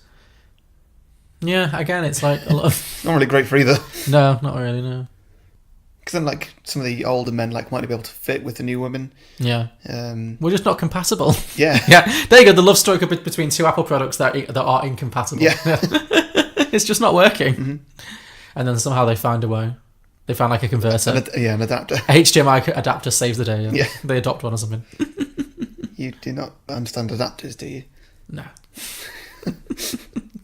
Yeah, again, it's a lot of... Not really great for either. No, not really, no. Because then, some of the older men, might not be able to fit with the new women. Yeah. We're just not compatible. Yeah. Yeah. There you go, the love story between 2 Apple products that are incompatible. Yeah. It's just not working. And then somehow they find a way. They found a converter. An adapter. A HDMI adapter saves the day. Yeah. They adopt one or something. You do not understand adapters, do you? No.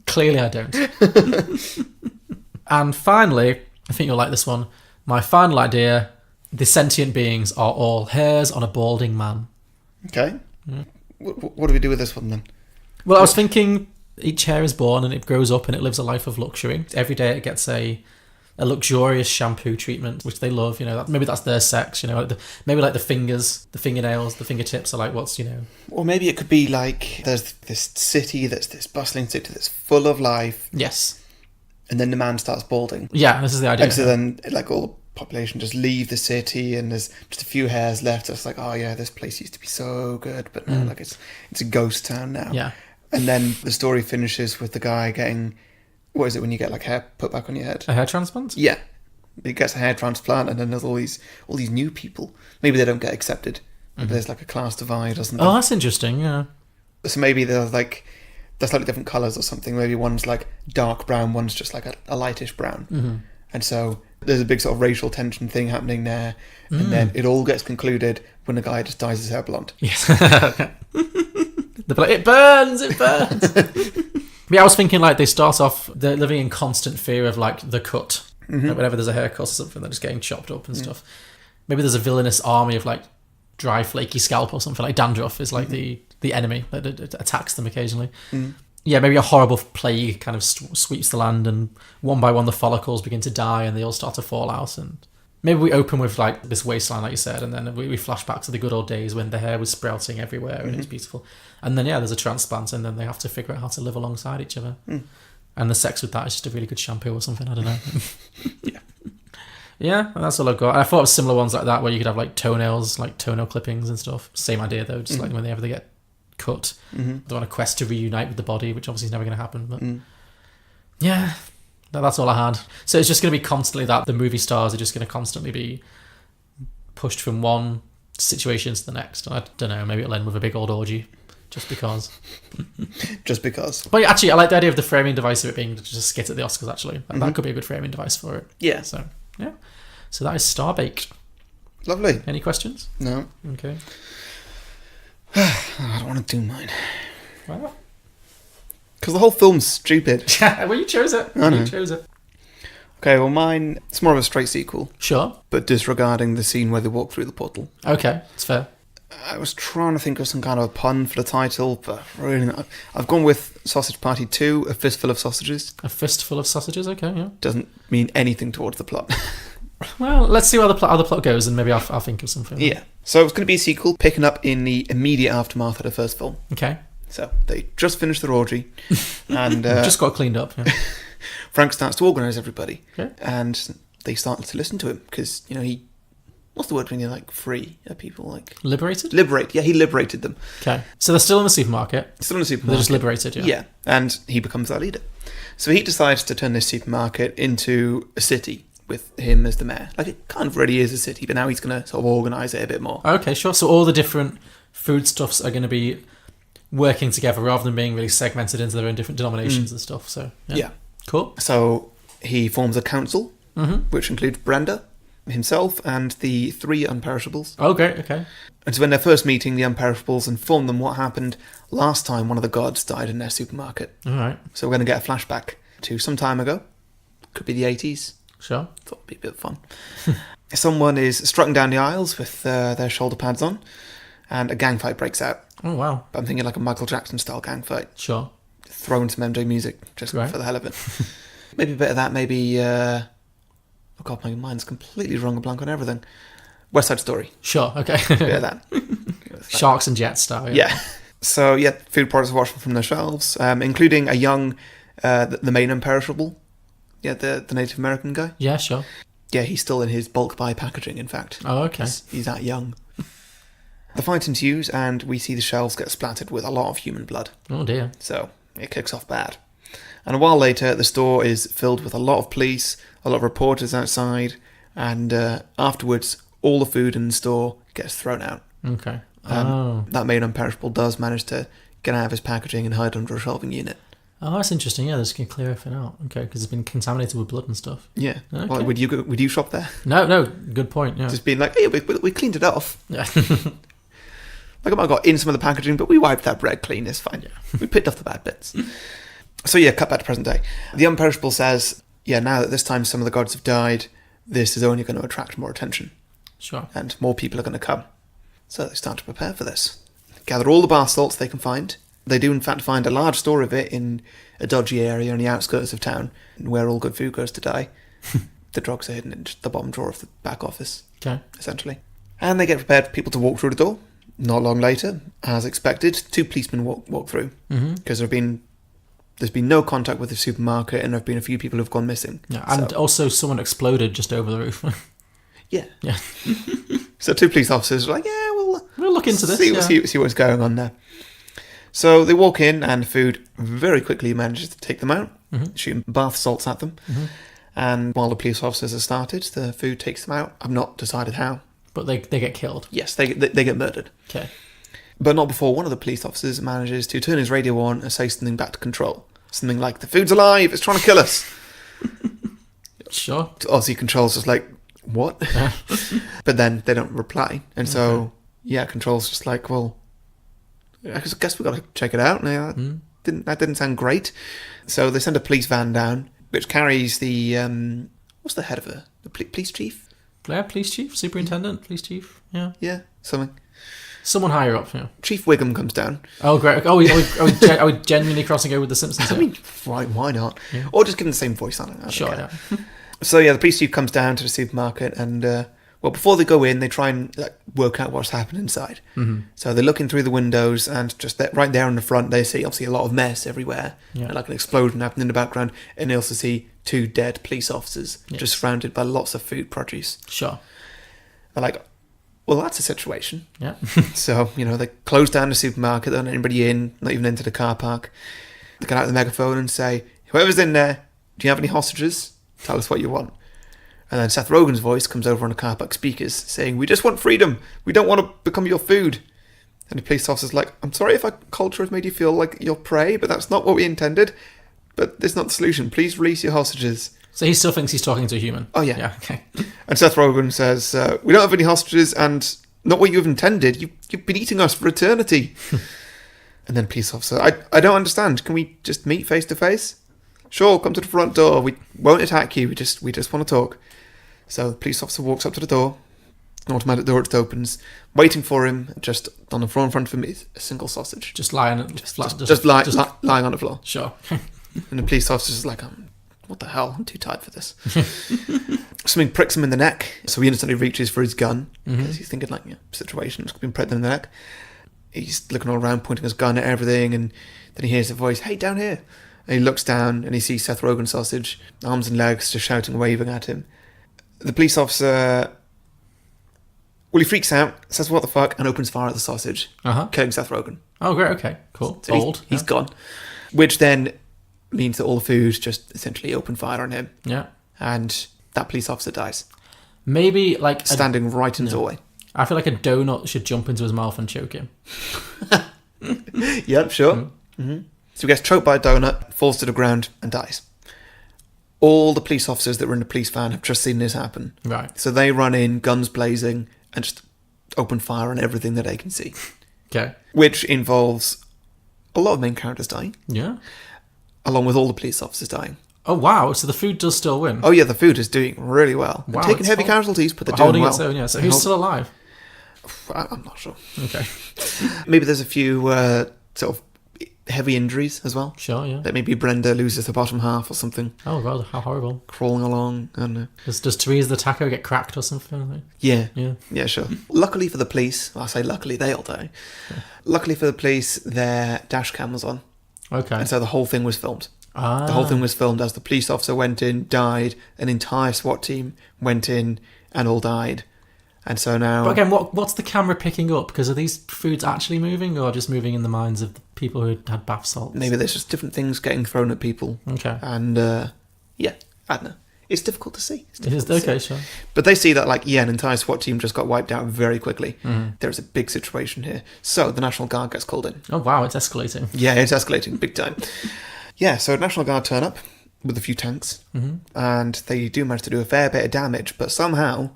Clearly I don't. And finally, I think you'll like this one. My final idea, the sentient beings are all hairs on a balding man. Okay. What do we do with this one then? Well, I was thinking each hair is born and it grows up and it lives a life of luxury. Every day it gets a luxurious shampoo treatment, which they love, maybe that's their sex, maybe the fingers, the fingernails, the fingertips are what's, Or maybe it could be there's this city that's this bustling city that's full of life. Yes. And then the man starts balding. Yeah, this is the idea. And so then, all the population just leave the city and there's just a few hairs left. It's oh yeah, this place used to be so good, but now, it's a ghost town now. Yeah. And then the story finishes with the guy getting... What is it when you get hair put back on your head? A hair transplant? Yeah. He gets a hair transplant and then there's all these new people. Maybe they don't get accepted. Maybe there's a class divide or something. Oh, that's interesting, yeah. So maybe they're slightly different colours or something. Maybe one's dark brown, one's just a lightish brown. And so there's a big sort of racial tension thing happening there. And then it all gets concluded when the guy just dyes his hair blonde. Yes. It burns! Yeah, I was thinking they start off, they're living in constant fear of the cut. Whenever there's a haircut or something, they're just getting chopped up and stuff. Maybe there's a villainous army of dry flaky scalp or something. Dandruff is the enemy that attacks them occasionally. Yeah, maybe a horrible plague kind of sweeps the land and one by one the follicles begin to die and they all start to fall out. And maybe we open with this wasteland, like you said, and then we flash back to the good old days when the hair was sprouting everywhere and it was beautiful. And then, there's a transplant and then they have to figure out how to live alongside each other. And the sex with that is just a really good shampoo or something, I don't know. Yeah, and that's all I've got. And I thought of similar ones like that where you could have toenails, toenail clippings and stuff. Same idea though, just whenever they get cut. They're on a quest to reunite with the body, which obviously is never going to happen. But yeah, that's all I had. So it's just going to be constantly that the movie stars are just going to constantly be pushed from one situation to the next. I don't know, maybe it'll end with a big old orgy. Just because. Just because. But actually, I like the idea of the framing device of it being just a skit at the Oscars, actually. That could be a good framing device for it. Yeah. So, yeah. So that is Starbaked. Lovely. Any questions? No. Okay. I don't want to do mine. Well, because the whole film's stupid. Yeah, well, you chose it. I know. You chose it. Okay, well, mine, it's more of a straight sequel. Sure. But disregarding the scene where they walk through the portal. Okay, it's fair. I was trying to think of some kind of a pun for the title, but really not. I've gone with Sausage Party 2, A Fistful of Sausages. A Fistful of Sausages, okay, yeah. Doesn't mean anything towards the plot. Well, let's see how the plot goes, and maybe I'll think of something. Yeah. So it's going to be a sequel, picking up in the immediate aftermath of the first film. Okay. So they just finished their orgy, and just got cleaned up. Yeah. Frank starts to organise everybody, okay. And they start to listen to him because he. What's the word when you're free? Are people liberated? Liberate. Yeah, he liberated them. Okay. So they're still in the supermarket. Still in the supermarket. They're just liberated. Yeah. Yeah, and he becomes their leader. So he decides to turn this supermarket into a city with him as the mayor. It kind of already is a city, but now he's going to sort of organise it a bit more. Okay, sure. So all the different foodstuffs are going to be working together rather than being really segmented into their own different denominations and stuff. So yeah. Cool. So he forms a council, which includes Brenda, himself, and the 3 unperishables. Oh, great. Okay. And so in their first meeting, the unperishables inform them what happened last time one of the gods died in their supermarket. All right. So we're going to get a flashback to some time ago. Could be the 80s. Sure. Thought it'd be a bit of fun. Someone is strutting down the aisles with their shoulder pads on, and a gang fight breaks out. Oh, wow. I'm thinking like a Michael Jackson style gang fight. Sure. Throwing some MJ music just for the hell of it. Maybe a bit of that, maybe... oh God, my mind's completely wrong and blank on everything. West Side Story. Sure, okay. Bit of that. Sharks and Jets style. Yeah. So, yeah, food products are washed from their shelves, including a young, the main unperishable. Yeah, the Native American guy. Yeah, sure. Yeah, he's still in his bulk buy packaging, in fact. Oh, okay. He's that young. The fight ensues, and we see the shelves get splattered with a lot of human blood. Oh, dear. So, it kicks off bad. And a while later, the store is filled with a lot of police, a lot of reporters outside, and afterwards, all the food in the store gets thrown out. Okay. That main unperishable does manage to get out of his packaging and hide under a shelving unit. Oh, that's interesting. Yeah, this can clear everything out. Okay, because it's been contaminated with blood and stuff. Yeah. Okay. Well, would you shop there? No. Good point. Yeah. Just being like, hey, we cleaned it off. Yeah. I might have got in some of the packaging, but we wiped that bread clean. It's fine. Yeah. We picked off the bad bits. So yeah, cut back to present day. The unperishable says, yeah, now that this time some of the gods have died, this is only going to attract more attention. Sure. And more people are going to come. So they start to prepare for this. Gather all the bar salts they can find. They do in fact find a large store of it in a dodgy area on the outskirts of town, where all good food goes to die. The drugs are hidden in the bottom drawer of the back office, essentially. And they get prepared for people to walk through the door. Not long later, as expected, 2 policemen walk through. Because there's been no contact with the supermarket, and there have been a few people who've gone missing. Yeah, and also someone exploded just over the roof. Yeah. Yeah. So 2 police officers are like, yeah, we'll look into this. See what's going on there. So they walk in, and food very quickly manages to take them out, shooting bath salts at them. And while the police officers have started, the food takes them out. I've not decided how. But they get killed. Yes, they get murdered. Okay. But not before one of the police officers manages to turn his radio on and say something back to control. Something like, the food's alive, it's trying to kill us. Sure. Obviously, control's just like, what? But then they don't reply. And so, yeah, control's just like, well, I guess we've got to check it out. And that didn't sound great. So they send a police van down, which carries the, what's the head of it? The police chief? Yeah, police chief, superintendent, police chief. Yeah. Yeah, something. Someone higher up, yeah. Chief Wiggum comes down. Oh, great. Are we genuinely crossing over with The Simpsons? I mean, why not? Yeah. Or just give them the same voice on it. Sure, yeah. So, yeah, the police chief comes down to the supermarket, and, well, before they go in, they try and work out what's happened inside. So they're looking through the windows, and just right there in the front, they see, obviously, a lot of mess everywhere. Yeah. And, an explosion happening in the background, and they also see 2 dead police officers, just surrounded by lots of food produce. Sure. They're like, well, that's a situation. Yeah. So, they close down the supermarket, they don't let anybody in, not even into the car park. They get out the megaphone and say, whoever's in there, do you have any hostages? Tell us what you want. And then Seth Rogen's voice comes over on the car park speakers saying, "We just want freedom. We don't want to become your food." And the police officer's like, "I'm sorry if our culture has made you feel like you're prey, but that's not what we intended. But that's not the solution. Please release your hostages." So he still thinks he's talking to a human? Oh, yeah. Yeah, okay. And Seth Rogen says, "We don't have any hostages, and not what you've intended. You've been eating us for eternity." And then police officer, I don't understand. Can we just meet face to face? Sure, come to the front door. We won't attack you. We just want to talk. So the police officer walks up to the door. An automatic door just opens. Waiting for him, just on the floor in front of him, is a single sausage. Just lying lying on the floor. Sure. And the police officer's like, what the hell? I'm too tired for this. Something pricks him in the neck, so he instantly reaches for his gun, because he's thinking, like, situation's been pricked in the neck. He's looking all around, pointing his gun at everything, and then he hears a voice, "Hey, down here." And he looks down, and he sees Seth Rogen's sausage, arms and legs, just shouting, waving at him. The police officer, he freaks out, says, "What the fuck?" and opens fire at the sausage, killing Seth Rogen. Oh, great, okay, cool. So Bold. He's gone. Which then means that all the food just essentially open fire on him. Yeah. And that police officer dies. Maybe, like... Standing right in the doorway. I feel like a donut should jump into his mouth and choke him. Yep, sure. Mm-hmm. So he gets choked by a donut, falls to the ground, and dies. All the police officers that were in the police van have just seen this happen. Right. So they run in, guns blazing, and just open fire on everything that they can see. Okay. Which involves a lot of main characters dying. Yeah. Along with all the police officers dying. Oh, wow. So the food does still win. Oh, yeah, the food is doing really well. Wow, They're taking heavy casualties, but they're doing holding well. Its own, yeah. So who's still alive? I'm not sure. Okay. Maybe there's a few sort of heavy injuries as well. Sure, yeah. That maybe Brenda loses the bottom half or something. Oh, God, how horrible. Crawling along. I don't know. Does Therese the taco get cracked or something? Yeah. Yeah. Yeah, sure. Luckily for the police, I say luckily, they all die. Yeah. Luckily for the police, their dash cam was on. Okay. And so the whole thing was filmed. Ah. The whole thing was filmed as the police officer went in, died, an entire SWAT team went in and all died. And so now... But again, what's the camera picking up? Because are these foods actually moving or just moving in the minds of the people who had bath salts? Maybe there's just different things getting thrown at people. Okay. And, yeah, I don't know. It's difficult to see. It is, okay, sure. But they see that, like, yeah, an entire SWAT team just got wiped out very quickly. Mm-hmm. There's a big situation here. So the National Guard gets called in. Oh, wow, it's escalating. Yeah, it's escalating big time. Yeah, so National Guard turn up with a few tanks, and they do manage to do a fair bit of damage, but somehow,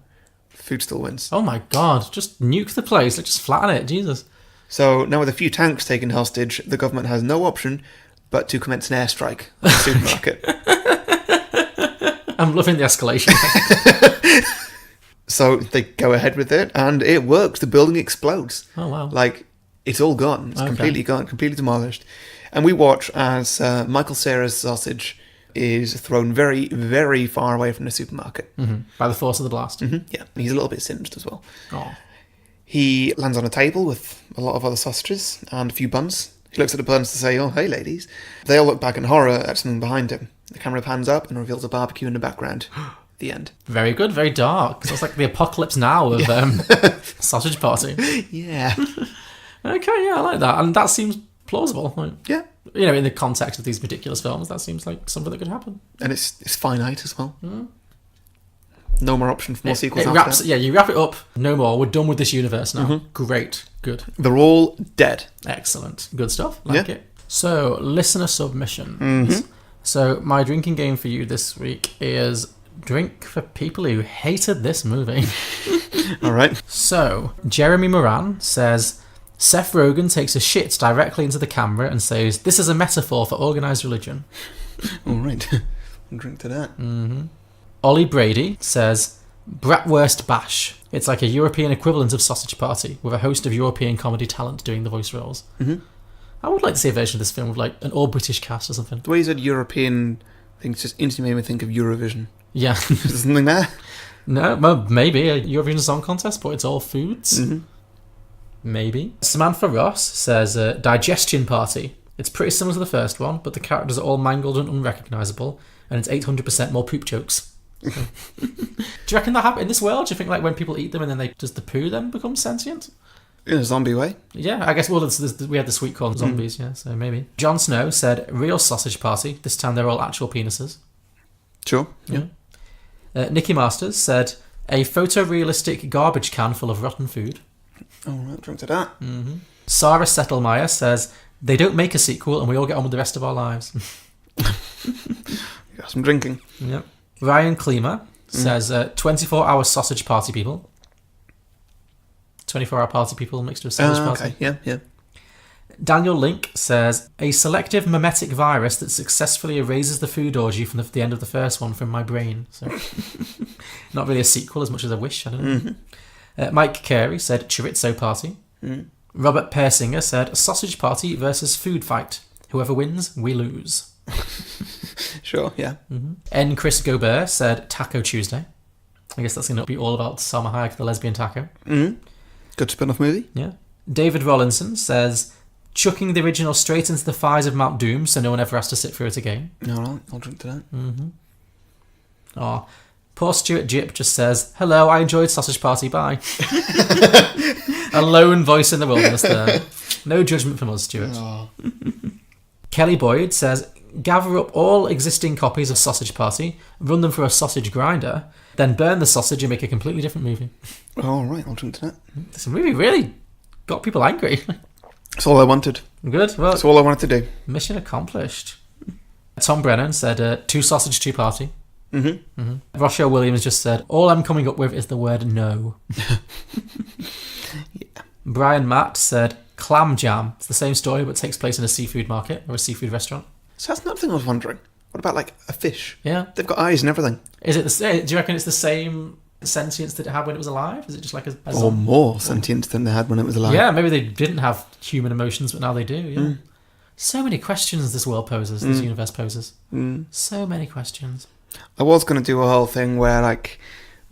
food still wins. Oh my God, just nuke the place, just flatten it, Jesus. So now with a few tanks taken hostage, the government has no option but to commence an airstrike on the supermarket. I'm loving the escalation. So they go ahead with it, and it works. The building explodes. Oh, wow. Like, it's all gone. It's completely gone, completely demolished. And we watch as Michael Cera's sausage is thrown very, very far away from the supermarket. Mm-hmm. By the force of the blast. Mm-hmm. Yeah, he's a little bit singed as well. Oh. He lands on a table with a lot of other sausages and a few buns. He looks at the buns to say, "Oh, hey, ladies." They all look back in horror at something behind him. The camera pans up and reveals a barbecue in the background. The end. Very good, very dark. So it's like the apocalypse now of sausage party. Yeah. Okay, yeah, I like that. And that seems plausible. Like, yeah. You know, in the context of these ridiculous films, that seems like something that could happen. And it's finite as well. Mm. No more option for more sequels after that. Yeah, you wrap it up. No more. We're done with this universe now. Mm-hmm. Great. Good. They're all dead. Excellent. Good stuff. Like it. So, listener submissions. Mm-hmm. So, my drinking game for you this week is drink for people who hated this movie. All right. So, Jeremy Moran says... Seth Rogen takes a shit directly into the camera and says, "This is a metaphor for organised religion." All right. I'll drink to that. Mm-hmm. Ollie Brady says, "Bratwurst Bash. It's like a European equivalent of Sausage Party, with a host of European comedy talent doing the voice roles." Mm-hmm. I would like to see a version of this film with like an all-British cast or something. The way you said European things just instantly made me think of Eurovision. Yeah. Is there something there? No, well, maybe a Eurovision Song Contest, but it's all foods. Mm-hmm. Maybe. Samantha Ross says, "Digestion Party. It's pretty similar to the first one, but the characters are all mangled and unrecognisable, and it's 800% more poop jokes." So. Do you reckon that happened in this world? Do you think like when people eat them and then does the poo then become sentient? In a zombie way? Yeah, I guess, well, we had the sweet corn zombies, yeah, so maybe. Jon Snow said, "Real Sausage Party. This time they're all actual penises." Sure, yeah. Nikki Masters said, a photorealistic garbage can full of rotten food. Oh, right, drink to that. Mm-hmm. Sarah Settelmeyer says, they don't make a sequel and we all get on with the rest of our lives. You got some drinking. Yep. Ryan Kleemer says, 24-hour sausage party people. 24-hour party people mixed with sausage party. Okay, yeah, yeah. Daniel Link says, a selective mimetic virus that successfully erases the food orgy from the end of the first one from my brain. So, not really a sequel as much as I wish. I don't know. Mm-hmm. Mike Carey said, chorizo party. Mm. Robert Persinger said, sausage party versus food fight. Whoever wins, we lose. Sure, yeah. Mm-hmm. N. Chris Gobert said, Taco Tuesday. I guess that's going to be all about Salma Hayek, the lesbian taco. Mm-hmm. Good spin-off movie. Yeah. David Rollinson says, chucking the original straight into the thighs of Mount Doom so no one ever has to sit through it again. All right, I'll drink to that. Mm-hmm. Oh, poor Stuart Jip just says, hello, I enjoyed Sausage Party, bye. A lone voice in the wilderness there. No judgment from us, Stuart. Oh. Kelly Boyd says, gather up all existing copies of Sausage Party, run them through a sausage grinder, then burn the sausage and make a completely different movie. All right, I'll drink to that. This movie really got people angry. That's all I wanted. Good. Well, that's all I wanted to do. Mission accomplished. Tom Brennan said, 2 sausage, 2 party. Mm-hmm. Mm-hmm. Rochelle Williams just said, all I'm coming up with is the word no. Yeah. Brian Matt said, clam jam. It's the same story but takes place in a seafood market or a seafood restaurant. So that's another thing I was wondering. What about like a fish? Yeah. They've got eyes and everything. Is it do you reckon it's the same sentience that it had when it was alive? Is it just like a or more sentience than they had when it was alive? Yeah, maybe they didn't have human emotions, but now they do. Yeah. So many questions this world poses, this universe poses. So many questions. I was going to do a whole thing where like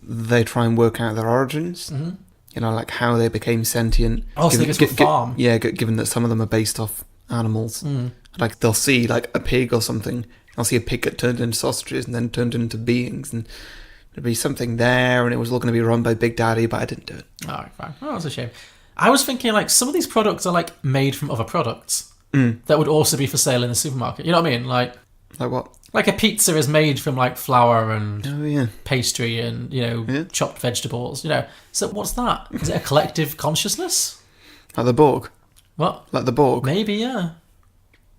they try and work out their origins. Mm-hmm. You know, like how they became sentient. Oh, so they go to a farm. Yeah, given that some of them are based off animals. Like they'll see like a pig or something. They'll see a pig get turned into sausages and then turned into beings, and there'd be something there, and it was all going to be run by Big Daddy, but I didn't do it. All right, fine. Oh, that's a shame. I was thinking like some of these products are like made from other products that would also be for sale in the supermarket. You know what I mean? Like what? Like a pizza is made from like flour and pastry and, you know, chopped vegetables, you know. So what's that? Is it a collective consciousness? Like the Borg? What? Like the Borg? Maybe, yeah.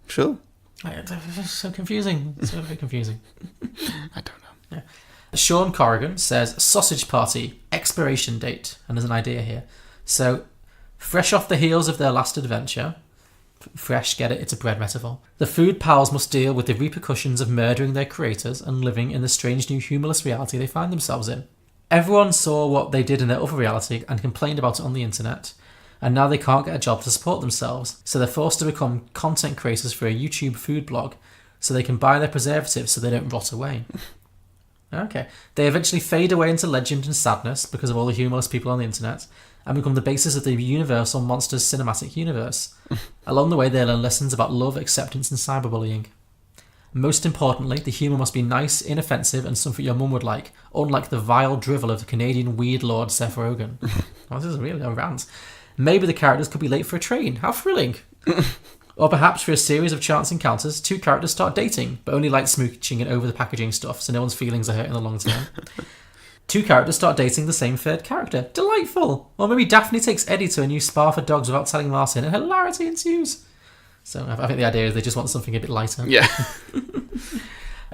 Sure. It's so confusing. It's so very confusing. I don't know. Yeah. Sean Corrigan says, sausage party, expiration date. And there's an idea here. So, fresh off the heels of their last adventure... Fresh, get it? It's a bread metaphor. The food pals must deal with the repercussions of murdering their creators and living in the strange new humorless reality they find themselves in. Everyone saw what they did in their other reality and complained about it on the internet, and now they can't get a job to support themselves, so they're forced to become content creators for a YouTube food blog so they can buy their preservatives so they don't rot away. Okay. They eventually fade away into legend and sadness because of all the humorless people on the internet, and become the basis of the Universal Monsters cinematic universe. Along the way, they learn lessons about love, acceptance, and cyberbullying. Most importantly, the humour must be nice, inoffensive, and something your mum would like, unlike the vile drivel of the Canadian weed lord Seth Rogen. Oh, this is really a rant. Maybe the characters could be late for a train. How thrilling! Or perhaps for a series of chance encounters, 2 characters start dating, but only like smooching and over the packaging stuff, so no one's feelings are hurt in the long term. 2 characters start dating the same third character. Delightful! Or maybe Daphne takes Eddie to a new spa for dogs without telling Martin, and hilarity ensues. So I think the idea is they just want something a bit lighter. Yeah.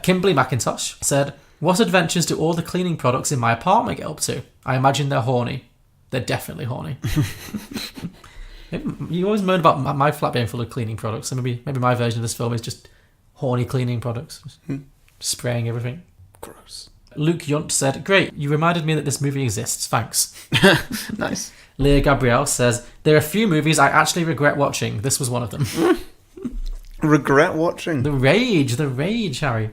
Kimberly McIntosh said, what adventures do all the cleaning products in my apartment get up to? I imagine they're horny. They're definitely horny. You always moan about my flat being full of cleaning products, so maybe my version of this film is just horny cleaning products. Spraying everything. Gross. Luke Yunt said, great, you reminded me that this movie exists, thanks. Nice. Leah Gabrielle says, there are a few movies I actually regret watching. This was one of them. Regret watching? The rage, Harry.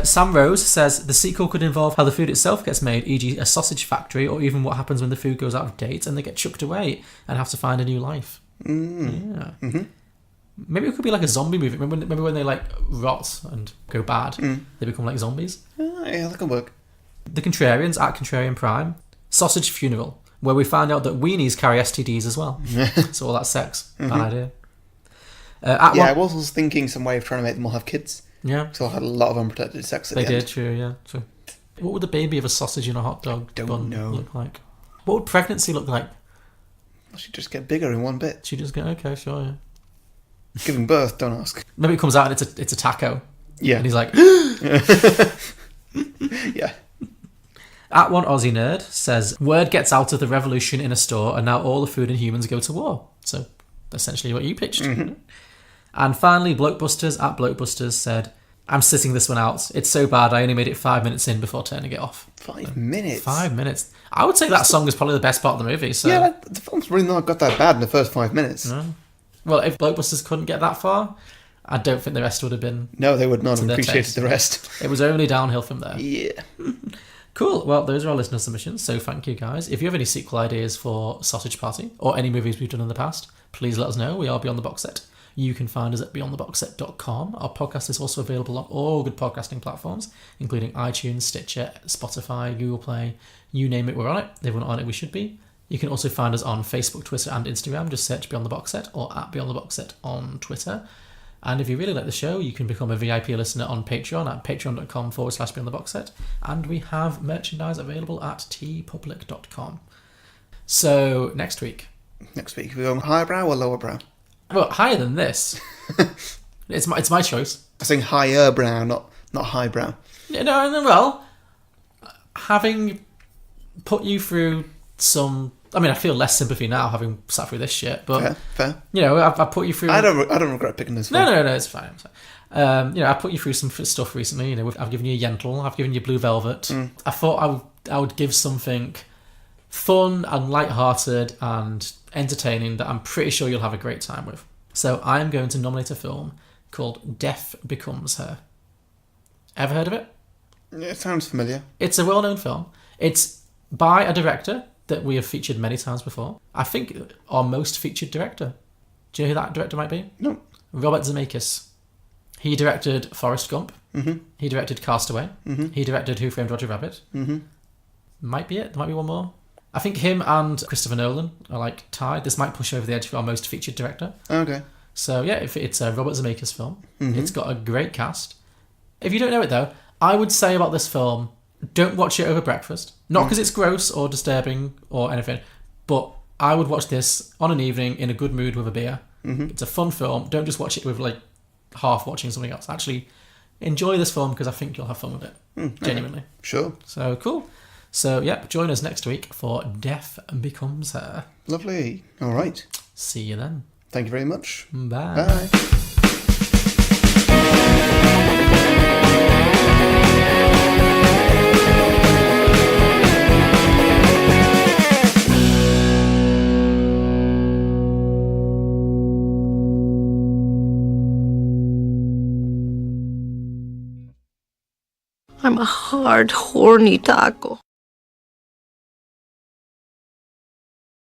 Sam Rose says, the sequel could involve how the food itself gets made, e.g. a sausage factory, or even what happens when the food goes out of date and they get chucked away and have to find a new life. Yeah. Mm-hmm. Maybe it could be like a zombie movie. Remember when they like rot and go bad? They become like zombies. Yeah, that can work. The Contrarians at Contrarian Prime. Sausage Funeral, where we find out that weenies carry STDs as well. So all that sex. Bad idea. I was thinking some way of trying to make them all have kids. Yeah. So I had a lot of unprotected sex at the end. They did, true, yeah. True. What would the baby of a sausage in a hot dog bun know. look like? What would pregnancy look like? She'd just get bigger in one bit. She'd just go, okay, sure, yeah. Giving birth, don't ask. Maybe it comes out and it's a taco. Yeah. And he's like... Yeah. At One Aussie Nerd says, word gets out of the revolution in a store and now all the food and humans go to war. So, essentially what you pitched. Mm-hmm. And finally, Blokebusters at Blokebusters said, I'm sitting this one out. It's so bad I only made it 5 minutes in before turning it off. 5 minutes? 5 minutes. I would say that song is probably the best part of the movie. So. Yeah, the film's really not got that bad in the first 5 minutes. No. Well, if Blokebusters couldn't get that far, I don't think the rest would have been... No, they would not have appreciated taste. the rest. It was only downhill from there. Yeah. Cool. Well, those are our listener submissions, so thank you guys. If you have any sequel ideas for Sausage Party, or any movies we've done in the past, please let us know. We are Beyond the Box Set. You can find us at beyondtheboxset.com. Our podcast is also available on all good podcasting platforms, including iTunes, Stitcher, Spotify, Google Play, you name it, we're on it. If we're not on it, we should be. You can also find us on Facebook, Twitter, and Instagram. Just search Beyond the Box Set or at Beyond the Box Set on Twitter. And if you really like the show, you can become a VIP listener on Patreon at patreon.com/Beyond the Box Set. And we have merchandise available at tpublic.com. So, next week. Next week, we're going higher brow or lower brow? Well, higher than this. It's my choice. I'm saying higher brow, not high brow. No, well, having put you through some... I mean, I feel less sympathy now having sat through this shit, but... Fair. You know, I've put you through... I don't regret picking this one. No, it's fine. You know, I put you through some stuff recently. You know, I've given you Yentl, I've given you Blue Velvet. I thought I would give something fun and light-hearted and entertaining that I'm pretty sure you'll have a great time with. So I'm going to nominate a film called Death Becomes Her. Ever heard of it? It sounds familiar. It's a well-known film. It's by a director that we have featured many times before. I think our most featured director. Do you know who that director might be? No. Robert Zemeckis. He directed Forrest Gump. Mm-hmm. He directed Castaway. Mm-hmm. He directed Who Framed Roger Rabbit. Mm-hmm. Might be it. There might be one more. I think him and Christopher Nolan are like tied. This might push over the edge for our most featured director. Okay. So yeah, if it's a Robert Zemeckis film, Mm-hmm. it's got a great cast. If you don't know it though, I would say about this film, don't watch it over breakfast. Not because it's gross or disturbing or anything, but I would watch this on an evening in a good mood with a beer. Mm-hmm. It's a fun film. Don't just watch it with like half watching something else. Actually, enjoy this film because I think you'll have fun with it. Genuinely. Sure. So cool. So yeah, join us next week for Death Becomes Her. Lovely. All right. See you then. Thank you very much. Bye. Bye. I'm a hard, horny taco.